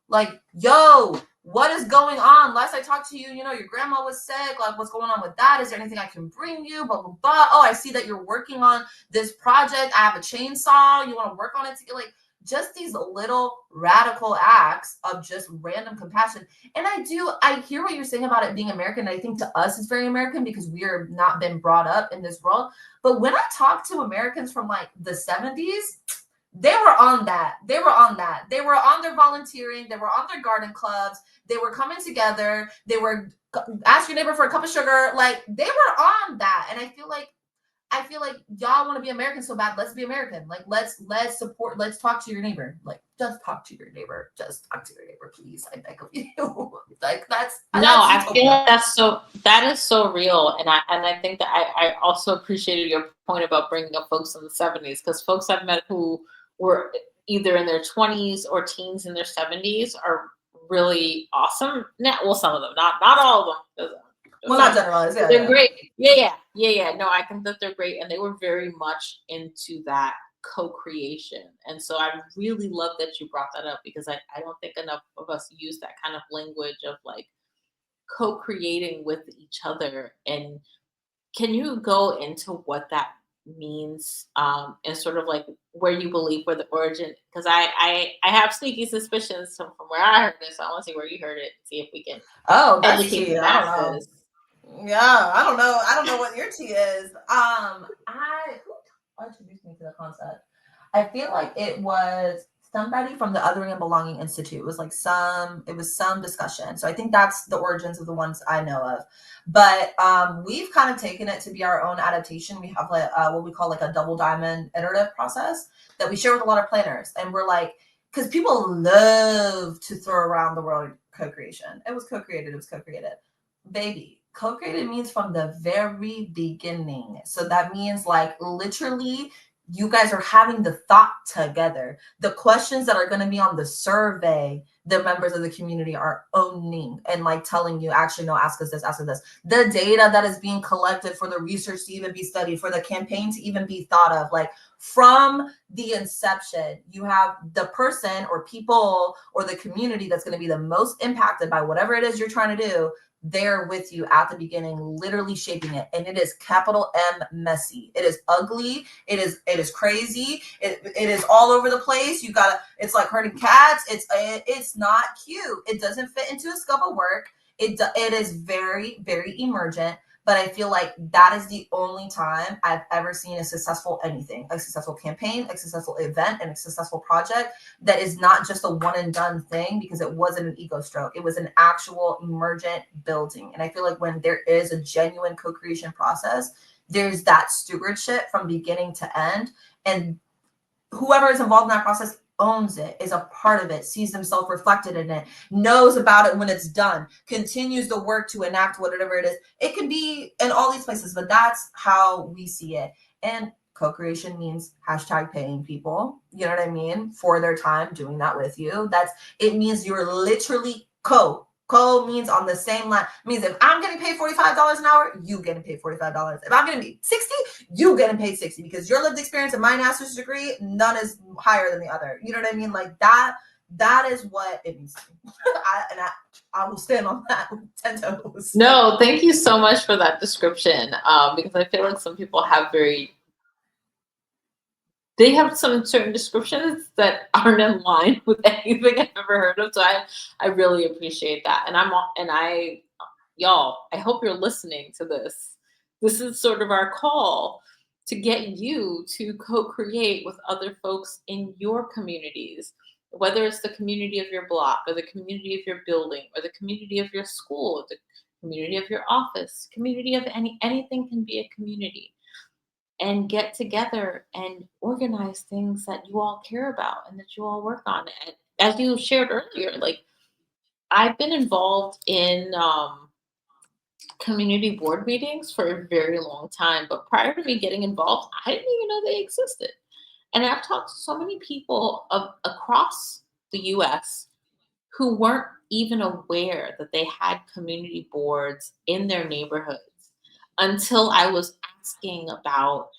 like, yo, what is going on? Last I talked to you, your grandma was sick. Like, what's going on with that? Is there anything I can bring you? Blah, blah, blah. Oh, I see that you're working on this project. I have a chainsaw. You want to work on it? Like, just these little radical acts of just random compassion. And I hear what you're saying about it being American. And I think to us, it's very American because we are not been brought up in this world. But when I talk to Americans from like the 70s, they were on that. They were on that. They were on their volunteering. They were on their garden clubs. They were coming together. They were ask your neighbor for a cup of sugar. Like they were on that. And I feel like y'all want to be American so bad. Let's be American. Like let's support. Let's talk to your neighbor. Like just talk to your neighbor. Just talk to your neighbor, please. I beg of you. Like that's I feel utopia. like that is so real, and I think that I also appreciated your point about bringing up folks in the 70s because folks I've met who were either in their 20s or teens in their 70s are really awesome. Now, well, some of them, not all of them. Well, not generalized. Yeah, They're yeah. great. Yeah. No, I think that they're great, and they were very much into that co-creation. And so I really love that you brought that up because I don't think enough of us use that kind of language of like co-creating with each other. And can you go into what that means and sort of like where you believe where the origin, because I have sneaky suspicions from where I heard it, so I want to see where you heard it, see if we can Oh, that's educate the tea. I don't know. masses. Yeah, I don't know. I don't know what your tea is. Who introduced me to the concept? I feel like it was somebody from the Othering and Belonging Institute. It was some discussion. So I think that's the origins of the ones I know of. But we've kind of taken it to be our own adaptation. We have like what we call like a double diamond iterative process that we share with a lot of planners. And we're like, because people love to throw around the word co-creation. It was co-created. It was co-created. Baby, co-created means from the very beginning. So that means like literally you guys are having the thought together. The questions that are going to be on the survey, the members of the community are owning and like telling you, actually, no, ask us this, ask us this. The data that is being collected for the research to even be studied, for the campaign to even be thought of, like from the inception, you have the person or people or the community that's going to be the most impacted by whatever it is you're trying to do. There with you at the beginning, literally shaping it. And it is capital M messy. It is ugly. It is crazy. It is all over the place. You gotta, it's like herding cats. It's not cute. It doesn't fit into a scope of work. It is very, very emergent. But I feel like that is the only time I've ever seen a successful anything, a successful campaign, a successful event, and a successful project that is not just a one and done thing, because it wasn't an ego stroke. It was an actual emergent building. And I feel like when there is a genuine co-creation process, there's that stewardship from beginning to end. And whoever is involved in that process owns it, is a part of it, sees themselves reflected in it, knows about it when it's done, continues the work to enact whatever it is. It could be in all these places, but that's how we see it. And co-creation means hashtag paying people, you know what I mean, for their time doing that with you. It means you're literally co means on the same line. It means if I'm getting paid $45 an hour, you getting paid $45. If I'm getting paid 60, you getting paid 60, because your lived experience and my master's degree, none is higher than the other. You know what I mean? Like that is what it means to me. I will stand on that with 10 toes. No, thank you so much for that description. Because I feel like some people have they have some certain descriptions that aren't in line with anything I've ever heard of. So I really appreciate that. Y'all, I hope you're listening to this. This is sort of our call to get you to co-create with other folks in your communities, whether it's the community of your block or the community of your building or the community of your school, the community of your office, community of anything can be a community, and get together and organize things that you all care about and that you all work on. And as you shared earlier, like I've been involved in community board meetings for a very long time, but prior to me getting involved, I didn't even know they existed. And I've talked to so many people across the US who weren't even aware that they had community boards in their neighborhoods until I was asking about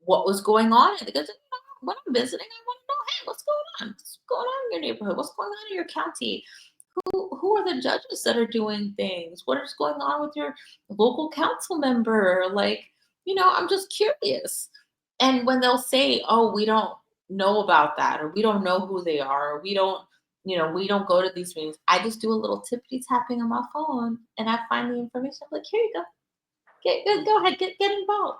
what was going on. Because when I'm visiting, I want to know, hey, what's going on? What's going on in your neighborhood? What's going on in your county? Who are the judges that are doing things? What is going on with your local council member? Like, I'm just curious. And when they'll say, oh, we don't know about that, or we don't know who they are, or we don't go to these meetings, I just do a little tippity tapping on my phone and I find the information. I'm like, here you go. Go ahead, get involved.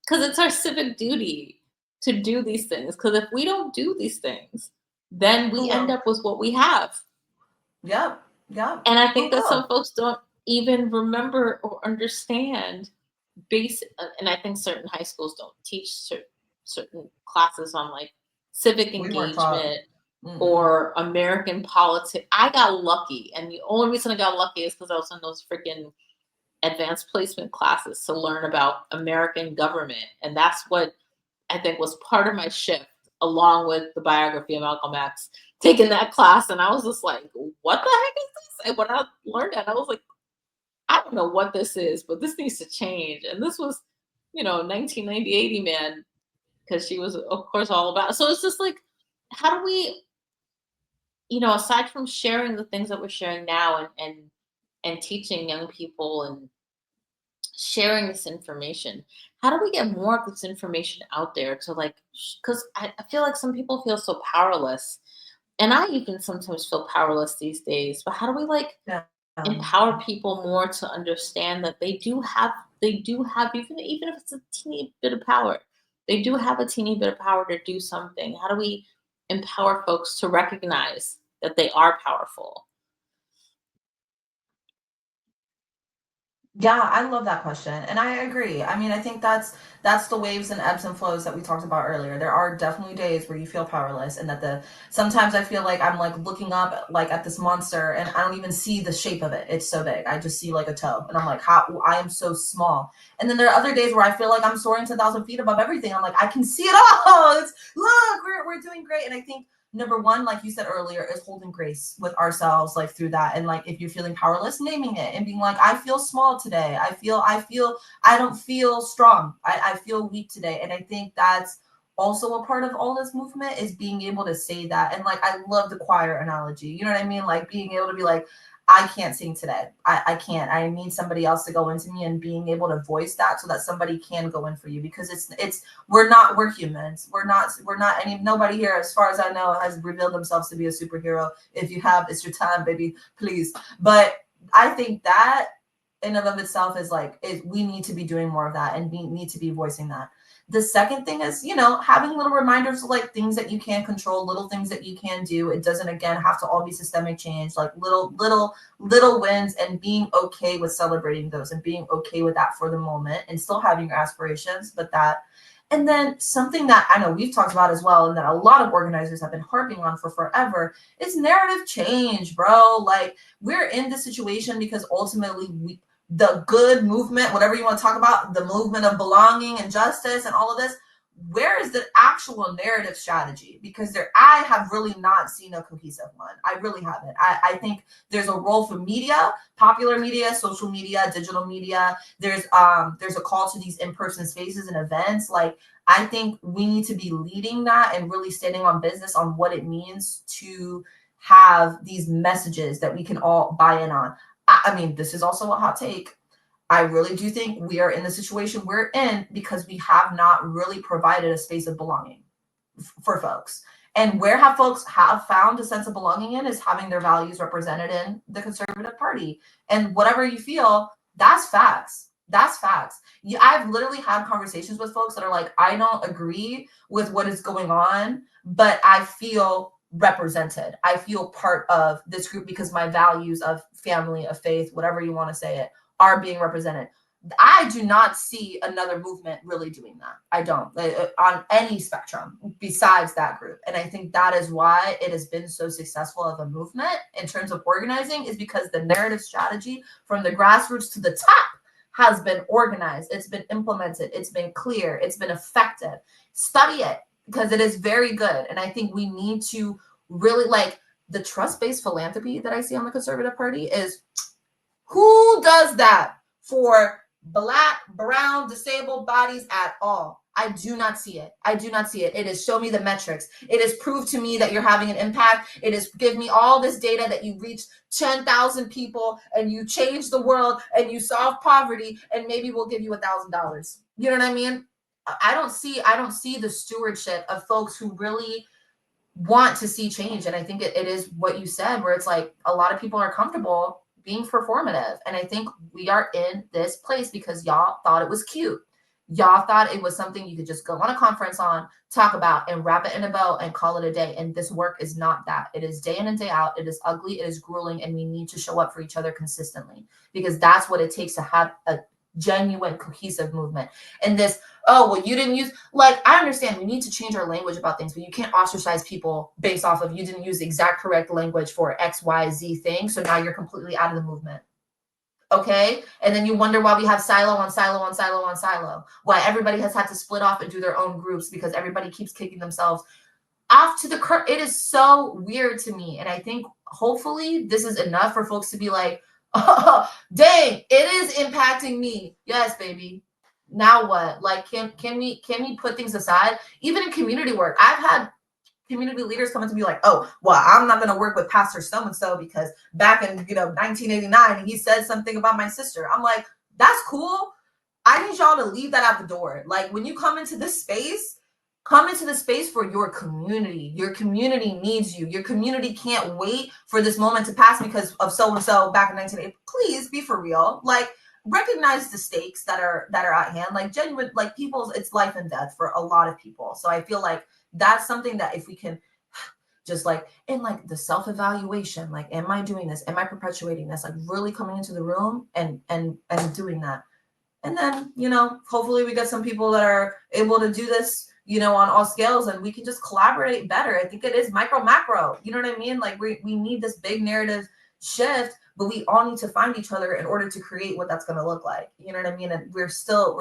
Because it's our civic duty to do these things. Because if we don't do these things, then we end up with what we have. Yep. And I think that some folks don't even remember or understand basic, and I think certain high schools don't teach certain classes on like civic engagement or American politics. I got lucky, and the only reason I got lucky is because I was in those freaking advanced placement classes to learn about American government. And that's what I think was part of my shift, along with the biography of Malcolm X, taking that class. And I was just like, what the heck is this? And when I learned that, I was like, I don't know what this is, but this needs to change. And this was, 1990, man, because she was, of course, all about it. So it's just like, how do we, aside from sharing the things that we're sharing now and teaching young people and sharing this information, how do we get more of this information out there to like, because I feel like some people feel so powerless, and I even sometimes feel powerless these days, but how do we like empower people more to understand that they do have even if it's a teeny bit of power, they do have a teeny bit of power to do something. How do we empower folks to recognize that they are powerful? Yeah, I love that question. And I agree. I mean, I think that's the waves and ebbs and flows that we talked about earlier. There are definitely days where you feel powerless and that the sometimes I feel like I'm like looking up like at this monster and I don't even see the shape of it. It's so big. I just see like a toe and I'm like, how I am so small. And then there are other days where I feel like I'm soaring 10,000 feet above everything. I'm like, I can see it all. Look, we're doing great. And I think number one, like you said earlier, is holding grace with ourselves, like through that. And like if you're feeling powerless, naming it and being like, I feel small today. I don't feel strong. I feel weak today. And I think that's also a part of all this movement is being able to say that. And like I love the choir analogy. You know what I mean? Like being able to be like, I can't sing today. I can't. I need somebody else to go into me and being able to voice that so that somebody can go in for you because it's we're humans. We're not any nobody here, as far as I know, has revealed themselves to be a superhero. If you have, it's your time, baby. Please. But I think that in and of itself is like we need to be doing more of that and we need to be voicing that. The second thing is, having little reminders of like things that you can control, little things that you can do. It doesn't again have to all be systemic change, like little wins and being okay with celebrating those and being okay with that for the moment and still having your aspirations, but that. And then something that I know we've talked about as well, and that a lot of organizers have been harping on for forever is narrative change, bro. Like we're in this situation because ultimately the good movement, whatever you want to talk about, the movement of belonging and justice and all of this, where is the actual narrative strategy? Because I have really not seen a cohesive one. I really haven't. I think there's a role for media, popular media, social media, digital media. There's a call to these in-person spaces and events. Like I think we need to be leading that and really standing on business on what it means to have these messages that we can all buy in on. I mean, this is also a hot take. I really do think we are in the situation we're in because we have not really provided a space of belonging for folks. And where have folks have found a sense of belonging in is having their values represented in the conservative party. And whatever you feel, that's facts. That's facts. I've literally had conversations with folks that are like, I don't agree with what is going on, but I feel represented. I feel part of this group because my values of family, of faith, whatever you want to say it, are being represented. I do not see another movement really doing that. I don't on any spectrum besides that group. And I think that is why it has been so successful of a movement in terms of organizing is because the narrative strategy from the grassroots to the top has been organized. It's been implemented. It's been clear. It's been effective. Study it because it is very good. And I think we need to really like the trust-based philanthropy that I see on the Conservative Party is who does that for Black, brown, disabled bodies at all? I do not see it. I do not see it. It is show me the metrics. It is prove to me that you're having an impact. It is give me all this data that you reached 10,000 people and you changed the world and you solve poverty and maybe we'll give you $1,000. You know what I mean? I don't see the stewardship of folks who really want to see change. And I think it is what you said, where it's like a lot of people are comfortable being performative. And I think we are in this place because y'all thought it was cute. Y'all thought it was something you could just go on a conference on, talk about, and wrap it in a bow and call it a day. And this work is not that. It is day in and day out. It is ugly. It is grueling. And we need to show up for each other consistently because that's what it takes to have a genuine cohesive movement. And this, oh, well, you didn't use, like, I understand we need to change our language about things, but you can't ostracize people based off of you didn't use the exact correct language for X, Y, Z thing. So now you're completely out of the movement. Okay. And then you wonder why we have silo on silo on silo on silo, why everybody has had to split off and do their own groups because everybody keeps kicking themselves off to the curb. It is so weird to me. And I think hopefully this is enough for folks to be like, oh, dang, it is impacting me. Yes, baby. Now what? Like, can we put things aside? Even in community work, I've had community leaders coming to me like, oh, well, I'm not going to work with Pastor so-and-so because back in 1989, he said something about my sister. I'm like, that's cool. I need y'all to leave that out the door. Like when you come into this space, come into the space for your community. Your community needs you. Your community can't wait for this moment to pass because of so-and-so back in 1980. Please be for real. Like recognize the stakes that are at hand. Like genuine, like people's, it's life and death for a lot of people. So I feel like that's something that if we can just like, and like the self-evaluation, like, am I doing this? Am I perpetuating this? Like really coming into the room and doing that. And then, hopefully we get some people that are able to do this, on all scales, and we can just collaborate better. I think it is micro macro. You know what I mean? Like we need this big narrative shift, but we all need to find each other in order to create what that's going to look like. You know what I mean? And we're still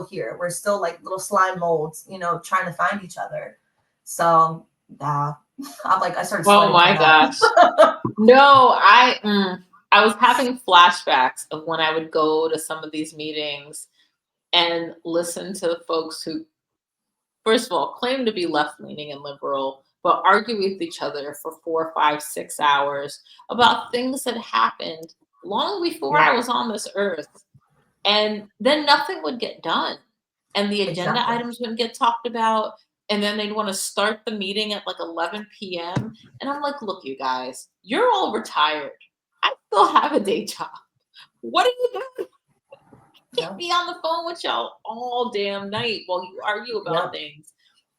here. We're still like little slime molds, trying to find each other. So yeah, I started Oh sweating. my gosh. No, I was having flashbacks of when I would go to some of these meetings and listen to the folks who, first of all, claim to be left-leaning and liberal, but argue with each other for 4, 5, 6 hours about things that happened long before I was on this earth. And then nothing would get done. And the agenda Exactly. items wouldn't get talked about. And then they'd want to start the meeting at like 11 p.m. And I'm like, look, you guys, you're all retired. I still have a day job. What are you doing? Can't be on the phone with y'all all damn night while you argue about things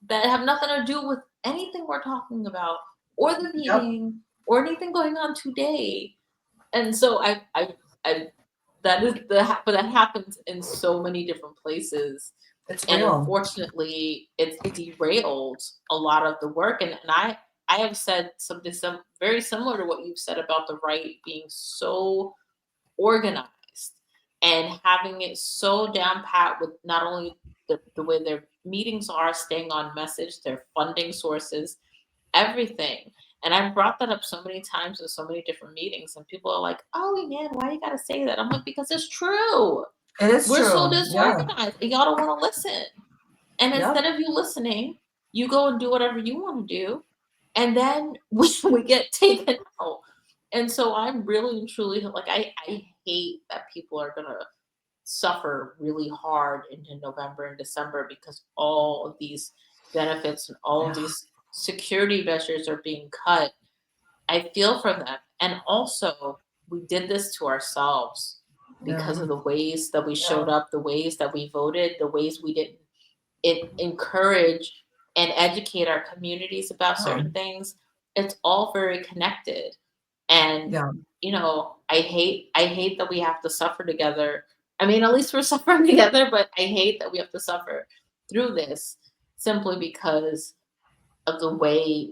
that have nothing to do with anything we're talking about or the meeting or anything going on today. And so I but that happens in so many different places. It's and real. Unfortunately, it's derailed a lot of the work. And I have said something very similar to what you've said about the right being so organized and having it so down pat with not only the way their meetings are, staying on message, their funding sources, everything. And I've brought that up so many times in so many different meetings, and people are like, "Oh man, why you gotta say that?" I'm like, because it's true. It is We're true. so disorganized, and y'all don't want to listen. And instead of you listening, you go and do whatever you want to do, and then we get taken out. And so I'm really and truly like, I hate that people are gonna suffer really hard into November and December because all of these benefits and all of these security measures are being cut. I feel for them. And also, we did this to ourselves because of the ways that we showed up, the ways that we voted, the ways we didn't encourage and educate our communities about certain things. It's all very connected. And I hate that we have to suffer together. I mean, at least we're suffering together, but I hate that we have to suffer through this simply because of the way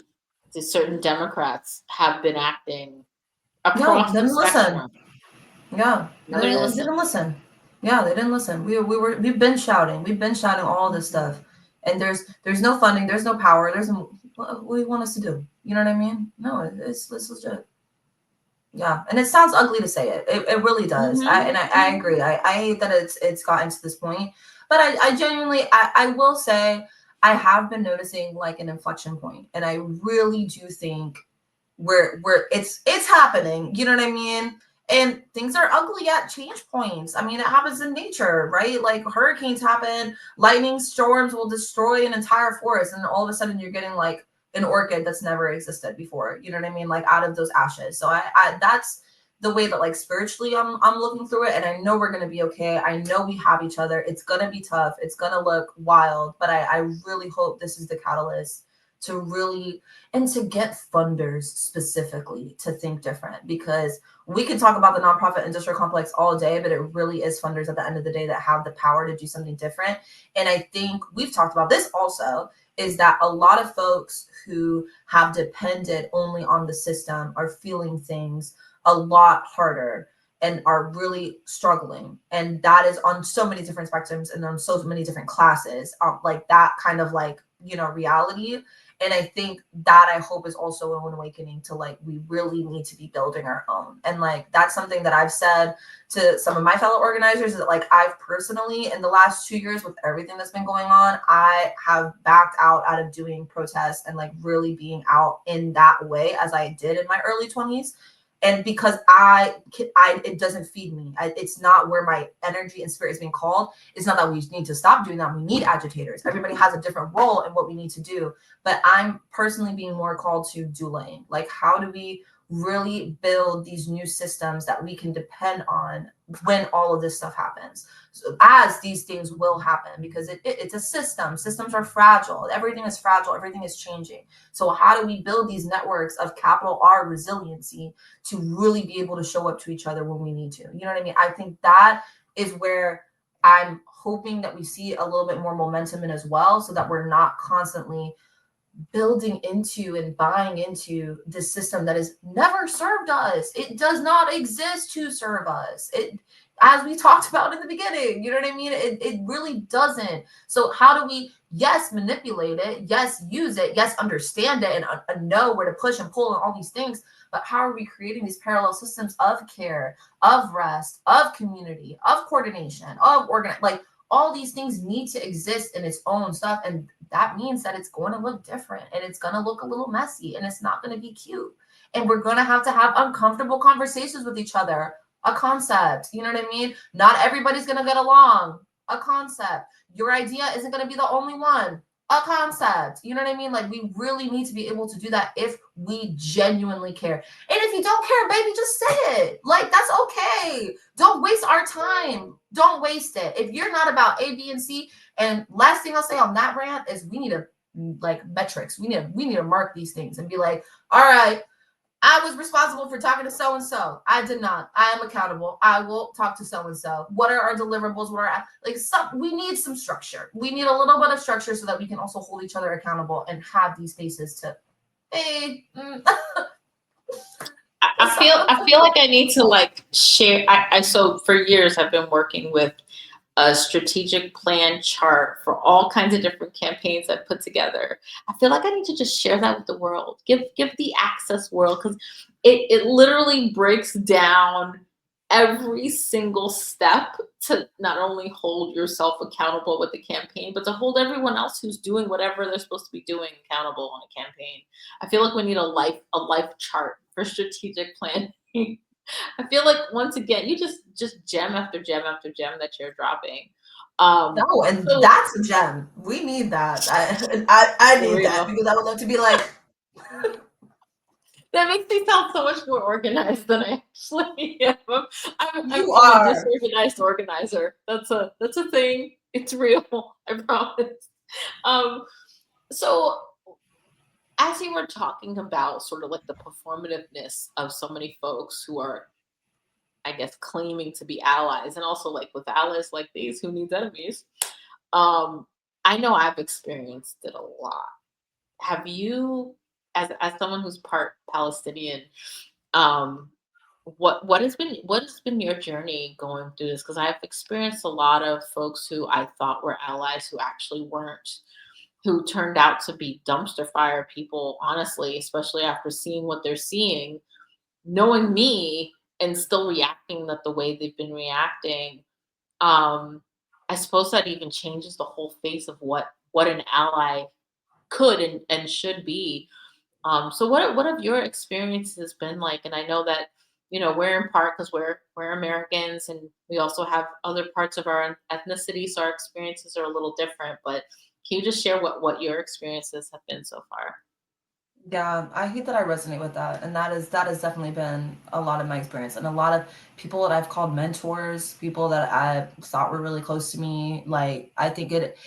the certain Democrats have been acting across the spectrum. They didn't listen. Yeah, they didn't listen. We've been shouting all this stuff, and there's no funding, there's no power, what do you want us to do? You know what I mean? No, it's legit. Yeah, and it sounds ugly to say it. It really does. I agree. I hate that it's gotten to this point, but I genuinely I will say I have been noticing like an inflection point, and I really do think where it's happening. You know what I mean? And things are ugly at change points. I mean, it happens in nature, right? Like hurricanes happen, lightning storms will destroy an entire forest, and all of a sudden you're getting like an orchid that's never existed before. You know what I mean? Like out of those ashes. So I that's the way that like spiritually I'm looking through it, and I know we're gonna be okay. I know we have each other. It's gonna be tough. It's gonna look wild, but I really hope this is the catalyst to really and to get funders specifically to think different, because we can talk about the nonprofit industrial complex all day, but it really is funders at the end of the day that have the power to do something different. And I think we've talked about this also, is that a lot of folks who have depended only on the system are feeling things a lot harder and are really struggling. And that is on so many different spectrums and on so many different classes, like that kind of like, reality. And I think that I hope is also an awakening to like, we really need to be building our own. And like, that's something that I've said to some of my fellow organizers, is that like, I've personally, in the last 2 years with everything that's been going on, I have backed out of doing protests and like really being out in that way as I did in my early 20s. And because it doesn't feed me. It's not where my energy and spirit is being called. It's not that we need to stop doing that. We need agitators. Everybody has a different role in what we need to do. But I'm personally being more called to dueling. Like, how do we really build these new systems that we can depend on when all of this stuff happens. So as these things will happen, because it's a system. Systems are fragile. Everything is fragile. Everything is changing. So how do we build these networks of capital R resiliency to really be able to show up to each other when we need to? You know what I mean? I think that is where I'm hoping that we see a little bit more momentum in as well, so that we're not constantly building into and buying into this system that has never served us. It does not exist to serve us. It, as we talked about in the beginning, you know what I mean? It really doesn't. So how do we, yes, manipulate it, yes, use it, yes, understand it, and know where to push and pull and all these things, but how are we creating these parallel systems of care, of rest, of community, of coordination, of like all these things need to exist in its own stuff. And that means that it's going to look different, and it's going to look a little messy, and it's not going to be cute. And we're going to have uncomfortable conversations with each other. A concept, you know what I mean? Not everybody's going to get along. A concept. Your idea isn't going to be the only one. A concept. You know what I mean? Like, we really need to be able to do that if we genuinely care. And if you don't care, baby, just say it. Like, that's okay. Don't waste our time. Don't waste it. If you're not about A, B, and C, and last thing I'll say on that rant is we need to, like, metrics. We need to mark these things and be like, all right, I was responsible for talking to so-and-so. I did not. I am accountable. I will talk to so-and-so. What are our deliverables? What are, like, we need some structure. We need a little bit of structure so that we can also hold each other accountable and have these spaces to, hey. I feel like I need to like share. So for years I've been working with a strategic plan chart for all kinds of different campaigns I've put together. I feel like I need to just share that with the world. Give the access world, because it literally breaks down every single step to not only hold yourself accountable with the campaign, but to hold everyone else who's doing whatever they're supposed to be doing accountable on a campaign. I feel like we need a life chart for strategic planning. I feel like once again, you just gem after gem after gem that you're dropping. No, and So that's a gem. We need that. I for need that, real. because I would love to be like, That makes me sound so much more organized than I actually am. you I'm a are. disorganized organizer. That's a thing. It's real. I promise. Um, so as you were talking about sort of like the performativeness of so many folks who are, I guess, claiming to be allies, and also like with allies like these, who needs enemies? Um, I know I've experienced it a lot. Have you, as someone who's part Palestinian, um, what has been your journey going through this? Because I've experienced a lot of folks who I thought were allies who actually weren't, who turned out to be dumpster fire people, honestly, especially after seeing what they're seeing, knowing me and still reacting that the way they've been reacting. um, I suppose that even changes the whole face of what an ally could and should be. So what have your experiences been like? And I know that we're in part because we're Americans, and we also have other parts of our ethnicity, so our experiences are a little different. But can you just share what your experiences have been so far? Yeah, I hate that I resonate with that. And that has definitely been a lot of my experience. And a lot of people that I've called mentors, people that I thought were really close to me, like, I think it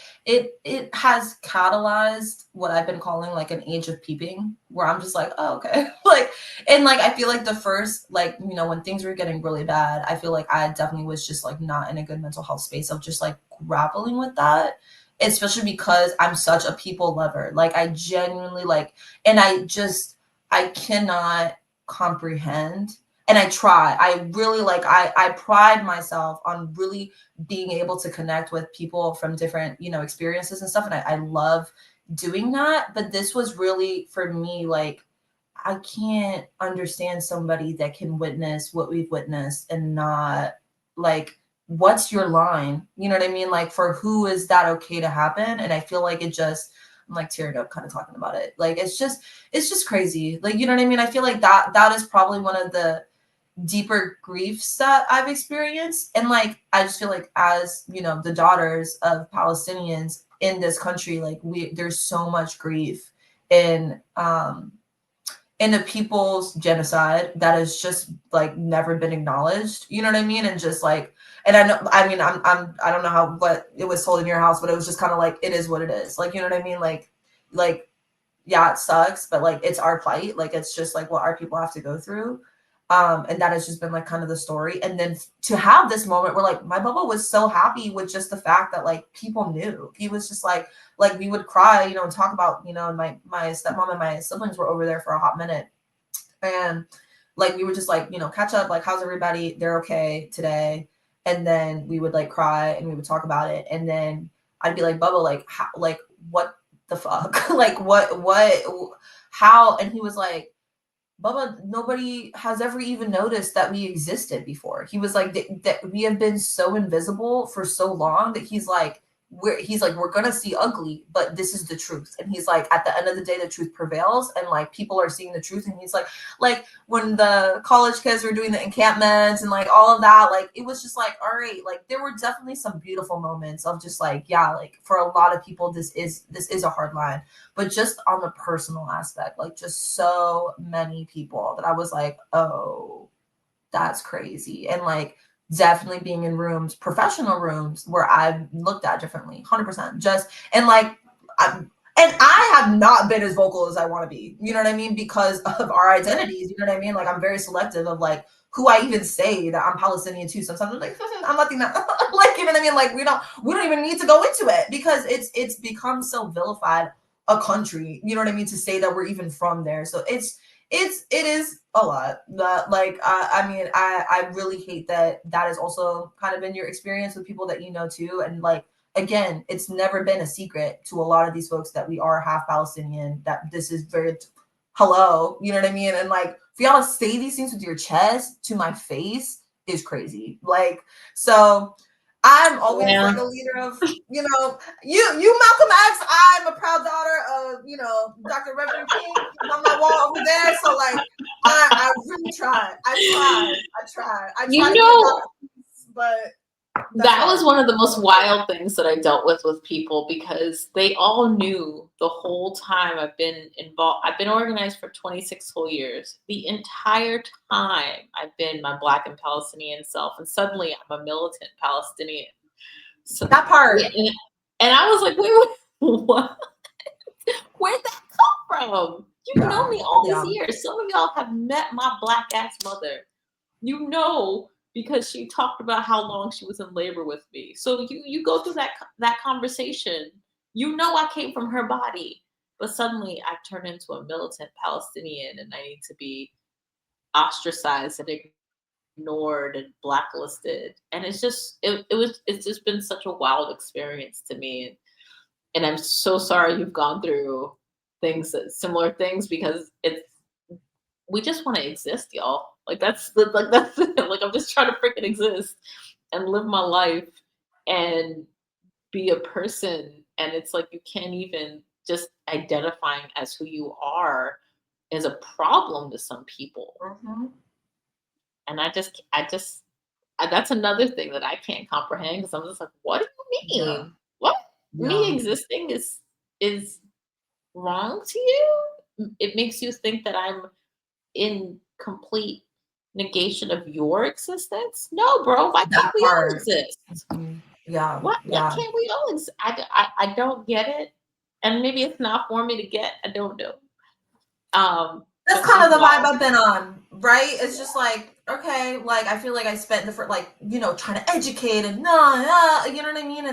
has catalyzed what I've been calling like an age of peeping, where I'm just like, oh, okay. Like, and like I feel like the first, like, when things were getting really bad, I feel like I definitely was just like not in a good mental health space of just like grappling with that, especially because I'm such a people lover. Like, I genuinely like, and I cannot comprehend, and I really like, I pride myself on really being able to connect with people from different, experiences and stuff. And I love doing that. But this was really for me, like, I can't understand somebody that can witness what we've witnessed and not, like, what's your line? You know what I mean? Like, for who is that okay to happen? And I feel like I'm like tearing up kind of talking about it. Like, it's just crazy. Like, you know what I mean? I feel like that is probably one of the deeper griefs that I've experienced. And like, I just feel like, as the daughters of Palestinians in this country, like, there's so much grief in into people's genocide that has just like never been acknowledged. You know what I mean? And just like, and I know, I mean, I don't know how what it was told in your house, but it was just kind of like it is what it is. Like, you know what I mean? Like yeah, it sucks, but like it's our plight. Like it's just like what our people have to go through. And that has just been like kind of the story. And then to have this moment where like my Bubba was so happy with just the fact that like people knew. He was just like we would cry, you know, and talk about, you know, and my stepmom and my siblings were over there for a hot minute. And like we would just like, you know, catch up, like how's everybody? They're okay today. And then we would like cry and we would talk about it. And then I'd be like, Bubba, like how, like what the fuck? Like what how? And he was like, Bubba, nobody has ever even noticed that we existed before. He was like that we have been so invisible for so long that we're gonna see ugly, but this is the truth. And he's like, at the end of the day, the truth prevails, and like people are seeing the truth. And he's like when the college kids were doing the encampments and like all of that, like it was just like, all right, like there were definitely some beautiful moments of just like, yeah, like for a lot of people, this is a hard line. But just on the personal aspect, like just so many people that I was like, oh, that's crazy. And like definitely being in rooms, professional rooms where I've looked at differently, 100%. Just, and like, I have not been as vocal as I want to be, you know what I mean? Because of our identities, you know what I mean? Like I'm very selective of like who I even say that I'm Palestinian too. Sometimes I'm like, I'm Latina. Like, you know what I mean? Like we don't even need to go into it because it's become so vilified a country, you know what I mean, to say that we're even from there. So it is a lot. That like I mean I really hate that that is also kind of been your experience with people that you know too. And like again, it's never been a secret to a lot of these folks that we are half Palestinian, that this is very hello, you know what I mean? And like for y'all to say these things with your chest to my face is crazy. Like so I'm always Yeah. like a leader of, you know, you Malcolm X. I'm a proud daughter of, you know, Dr. Reverend King. He's on my wall over there. So like, I really try. I try You to be a know, piece, but that hard. was one of the most wild things that I dealt with people because they all knew the whole time I've been involved. I've been organized for 26 whole years. The entire time I've been my Black and Palestinian self, and suddenly I'm a militant Palestinian. So That part. and I was like, wait, what? Where'd that come from? You know me all these years. Some of y'all have met my Black ass mother. You know, because she talked about how long she was in labor with me. So you go through that conversation. You know I came from her body, but suddenly I've turned into a militant Palestinian, and I need to be ostracized and ignored and blacklisted. And it's just been such a wild experience to me. And I'm so sorry you've gone through similar things because we just want to exist, y'all. Like that's it. Like I'm just trying to freaking exist and live my life and be a person. And it's like you can't even just identifying as who you are is a problem to some people. Mm-hmm. And that's another thing that I can't comprehend because I'm just like, what do you mean? Yeah. What me Yeah. existing is wrong to you? It makes you think that I'm in complete negation of your existence? No, bro. Why That can't we all part. exist? Yeah. Why Yeah. can't we all exist? I don't get it, and maybe it's not for me to get. I don't know. That's It's kind just of the vibe wild. I've been on, right? It's just like, okay, like I feel like I spent different, like, you know, trying to educate and no, you know what I mean?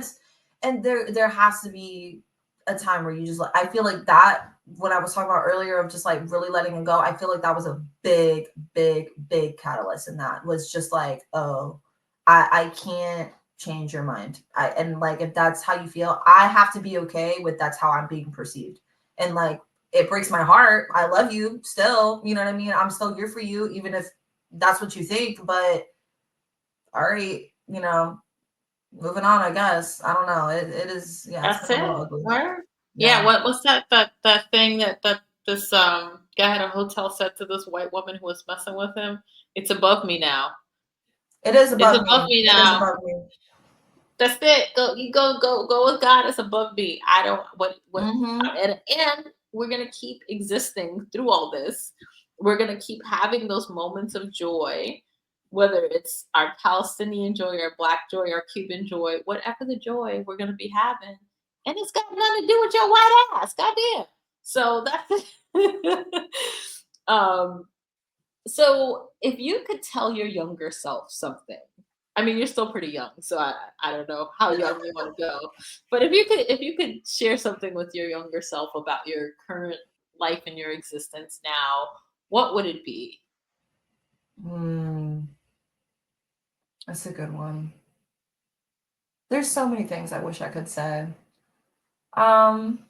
And there has to be a time where you just like, I feel like that, when I was talking about earlier of just like really letting it go, I feel like that was a big, big, big catalyst in that was just like, oh, I can't change your mind. And like, if that's how you feel, I have to be okay with that's how I'm being perceived. And like, it breaks my heart. I love you still. You know what I mean? I'm still here for you, even if that's what you think. But all right, you know, moving on, I guess. I don't know. It is, yeah, it's That's been a little it. ugly. Where? Yeah. Yeah. What's that thing that this guy at a hotel said to this white woman who was messing with him? It's above me now. It is It's above above me. me It is now. above me. That's it. Go with God. It's above me. I don't what Mm-hmm. and we're gonna keep existing through all this. We're going to keep having those moments of joy, whether it's our Palestinian joy, our Black joy, our Cuban joy, whatever the joy we're going to be having. And it's got nothing to do with your white ass. Goddamn. So that's um so if you could tell your younger self something, I mean you're still pretty young, so I don't know how young you want to go. But if you could share something with your younger self about your current life and your existence now, what would it be? Hmm, that's a good one. There's so many things I wish I could say. Um,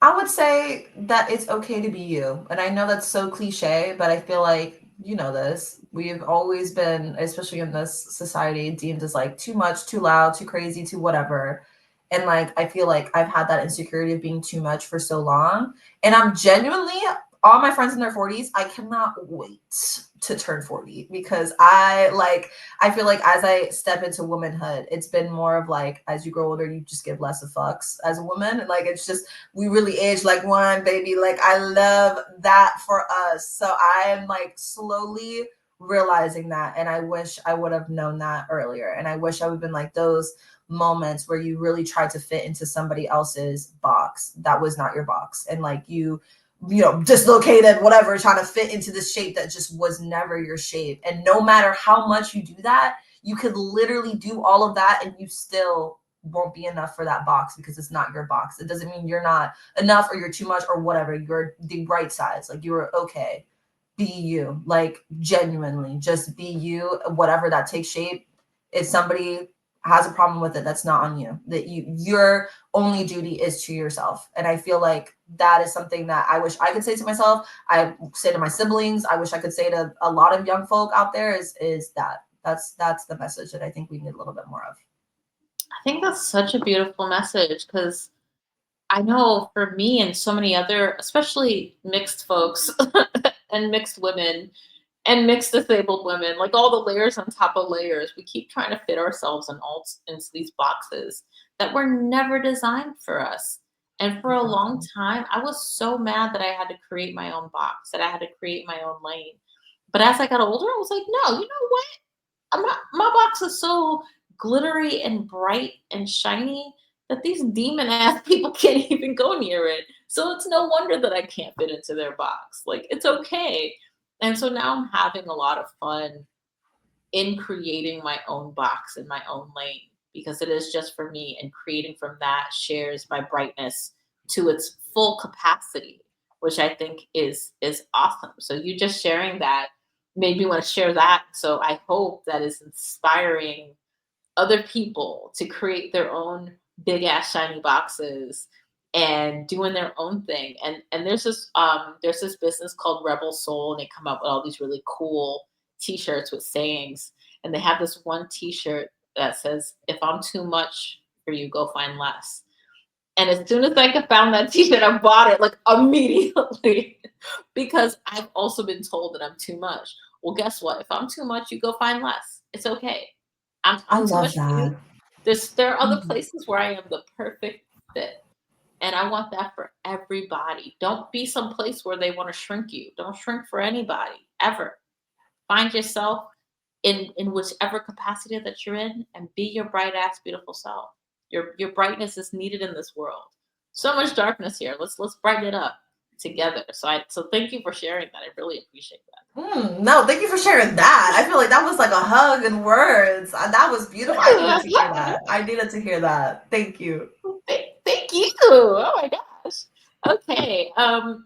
I would say that it's okay to be you. And I know that's so cliche, but I feel like you know this. We've always been, especially in this society, deemed as like too much, too loud, too crazy, too whatever. And like I feel like I've had that insecurity of being too much for so long. And I'm genuinely all my friends in their 40s, I cannot wait to turn 40 because I feel like as I step into womanhood, it's been more of like as you grow older, you just give less of fucks as a woman. And like it's just we really age like wine, baby. Like I love that for us. So I am like slowly realizing that. And I wish I would have known that earlier. And I wish I would have been like those moments where you really tried to fit into somebody else's box that was not your box. And like you know, dislocated, whatever, trying to fit into this shape that just was never your shape. And no matter how much you do that, you could literally do all of that and you still won't be enough for that box because it's not your box. It doesn't mean you're not enough or you're too much or whatever. You're the right size. Like you're okay. Be you. Like genuinely, just be you. Whatever that takes shape. If somebody has a problem with it, that's not on you. That your only duty is to yourself. And I feel like that is something that I wish I could say to myself. I say to my siblings. I wish I could say to a lot of young folk out there is that that's the message that I think we need a little bit more of. I think that's such a beautiful message because I know for me and so many other, especially mixed folks and mixed women and mixed disabled women, like all the layers on top of layers, we keep trying to fit ourselves in all into these boxes that were never designed for us. And for a long Exactly. time, I was so mad that I had to create my own box, that I had to create my own lane. But as I got older, I was like, no, you know what? My box is so glittery and bright and shiny that these demon ass people can't even go near it. So it's no wonder that I can't fit into their box. Like it's okay. And so now I'm having a lot of fun in creating my own box in my own lane because it is just for me and creating from that shares my brightness to its full capacity, which I think is awesome. So you just sharing that made me want to share that. So I hope that is inspiring other people to create their own big ass shiny boxes and doing their own thing. And there's this business called Rebel Soul and they come up with all these really cool t-shirts with sayings. And they have this one t-shirt that says, if I'm too much for you, go find less. And as soon as I found that t-shirt, I bought it like immediately because I've also been told that I'm too much. Well, guess what? If I'm too much, you go find less. It's okay. I I'm too love much for that. you. There are other Mhm. places where I am the perfect fit. And I want that for everybody. Don't be someplace where they want to shrink you. Don't shrink for anybody ever. Find yourself in whichever capacity that you're in and be your bright ass beautiful self. Your brightness is needed in this world. So much darkness here. Let's brighten it up together. So thank you for sharing that. I really appreciate No, thank you for sharing that. I feel like that was like a hug and words. That was beautiful. I needed to hear that. that. I needed to hear that. Thank you. Thank you. Oh my gosh. Okay.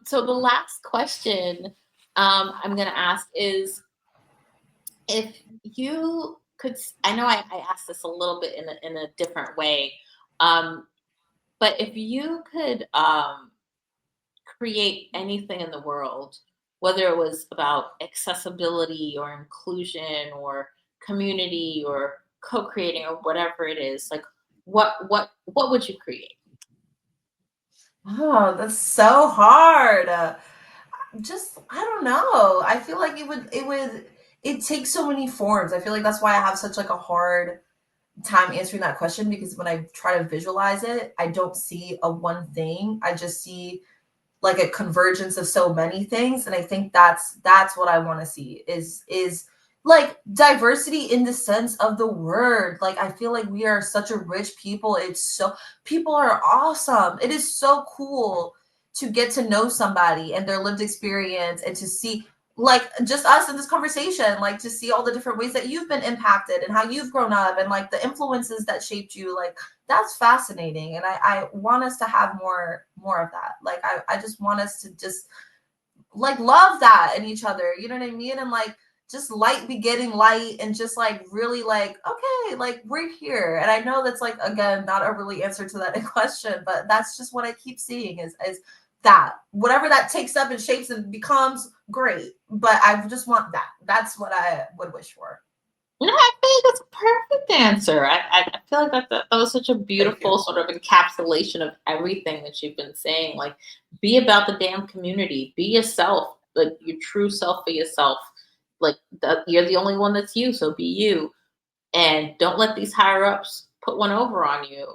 So the last question I'm gonna ask is if you could I know I asked this a little bit in a different way. Um, but if you could create anything in the world, whether it was about accessibility or inclusion or community or co-creating or whatever it is, like what would you create? Oh, that's so hard. Just I don't know. I feel like it takes so many forms. I feel like that's why I have such like a hard time answering that question because when I try to visualize it, I don't see a one thing. I just see like a convergence of so many things. And I think that's what I want to see is like diversity in the sense of the word. Like I feel like we are such a rich people. It's so people are awesome. It is so cool to get to know somebody and their lived experience and to see like just us in this conversation, like to see all the different ways that you've been impacted and how you've grown up and like the influences that shaped you. Like that's fascinating. And I want us to have more of that. Like I just want us to just like love that in each other. You know what I mean? And like just light be getting light and just like really like, okay, like we're here. And I know that's like again not a really answer to that question, but that's just what I keep seeing is that whatever that takes up and shapes and becomes great. But I just want that. That's what I would wish for. No, I think that's a perfect answer. I feel like that was such a Thank you. beautiful sort of encapsulation of everything that you've been saying. Like, be about the damn community. Be yourself, like your true self for yourself. Like you're the only one that's you, so be you. And don't let these higher ups put one over on you.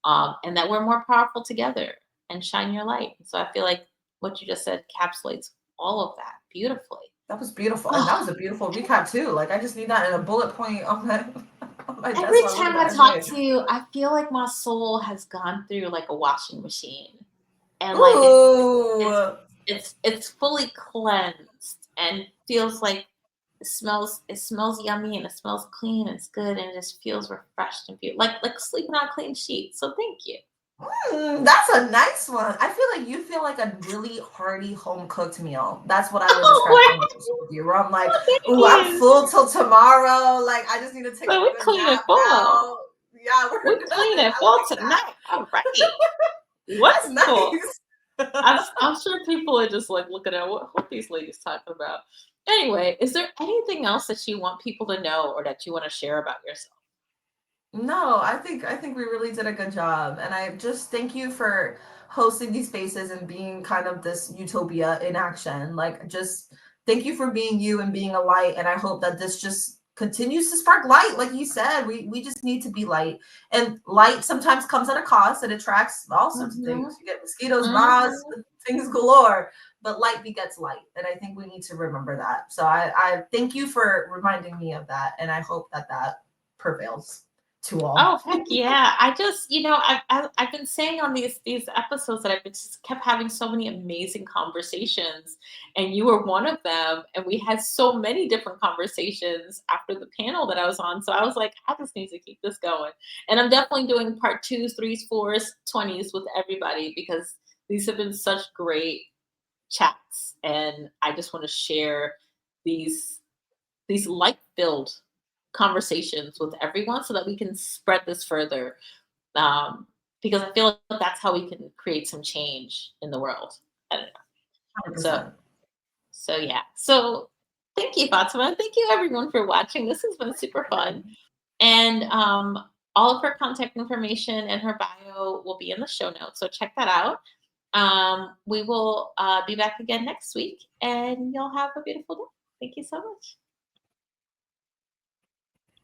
And that we're more powerful together and shine your light. So I feel like what you just said encapsulates all of that beautifully. That was beautiful. And that was a beautiful recap too. Like I just need that in a bullet point on my on my desk Every while I'm looking time at I my talk page. to you, I feel like my soul has gone through like a washing machine, and like it's Ooh. it's fully cleansed and feels like it smells yummy and it smells clean and it's good and it just feels refreshed and beautiful, like sleeping on clean sheets. So thank you. That's a nice one. I feel like you feel like a really hearty home cooked meal. That's what I would describe Oh, my relationship with you. Where I'm like, well, thank ooh, I'm you. full till tomorrow. Like I just need to take a So we good clean it nap full. now. Yeah, We we're good. clean it I full like that. tonight. All right. That's Wonderful. I'm nice. I'm sure people are just like looking at what these ladies talking about. Anyway, is there anything else that you want people to know or that you want to share about yourself? No, I think we really did a good job. And I just thank you for hosting these spaces and being kind of this utopia in action. Like just thank you for being you and being a light. And I hope that this just continues to spark light. Like you said, we just need to be light. And light sometimes comes at a cost and attracts all sorts of Mm-hmm. things. You get mosquitoes, moths, Mm-hmm. things galore. But light begets light. And I think we need to remember that. So I thank you for reminding me of that. And I hope that that prevails to all. Oh heck yeah! I just I've been saying on these episodes that I've been just kept having so many amazing conversations, and you were one of them. And we had so many different conversations after the panel that I was on. So I was like, I just need to keep this going. And I'm definitely doing part twos, threes, fours, 20s with everybody because these have been such great chats, and I just want to share these light filled conversations with everyone so that we can spread this further. Um, because I feel like that's how we can create some change in the world. I don't know. So 100%. yeah. So thank you, Fatima. Thank you everyone for watching. This has been super fun. And all of her contact information and her bio will be in the show notes. So check that out. We will be back again next week and you'll have a beautiful day. Thank you so much.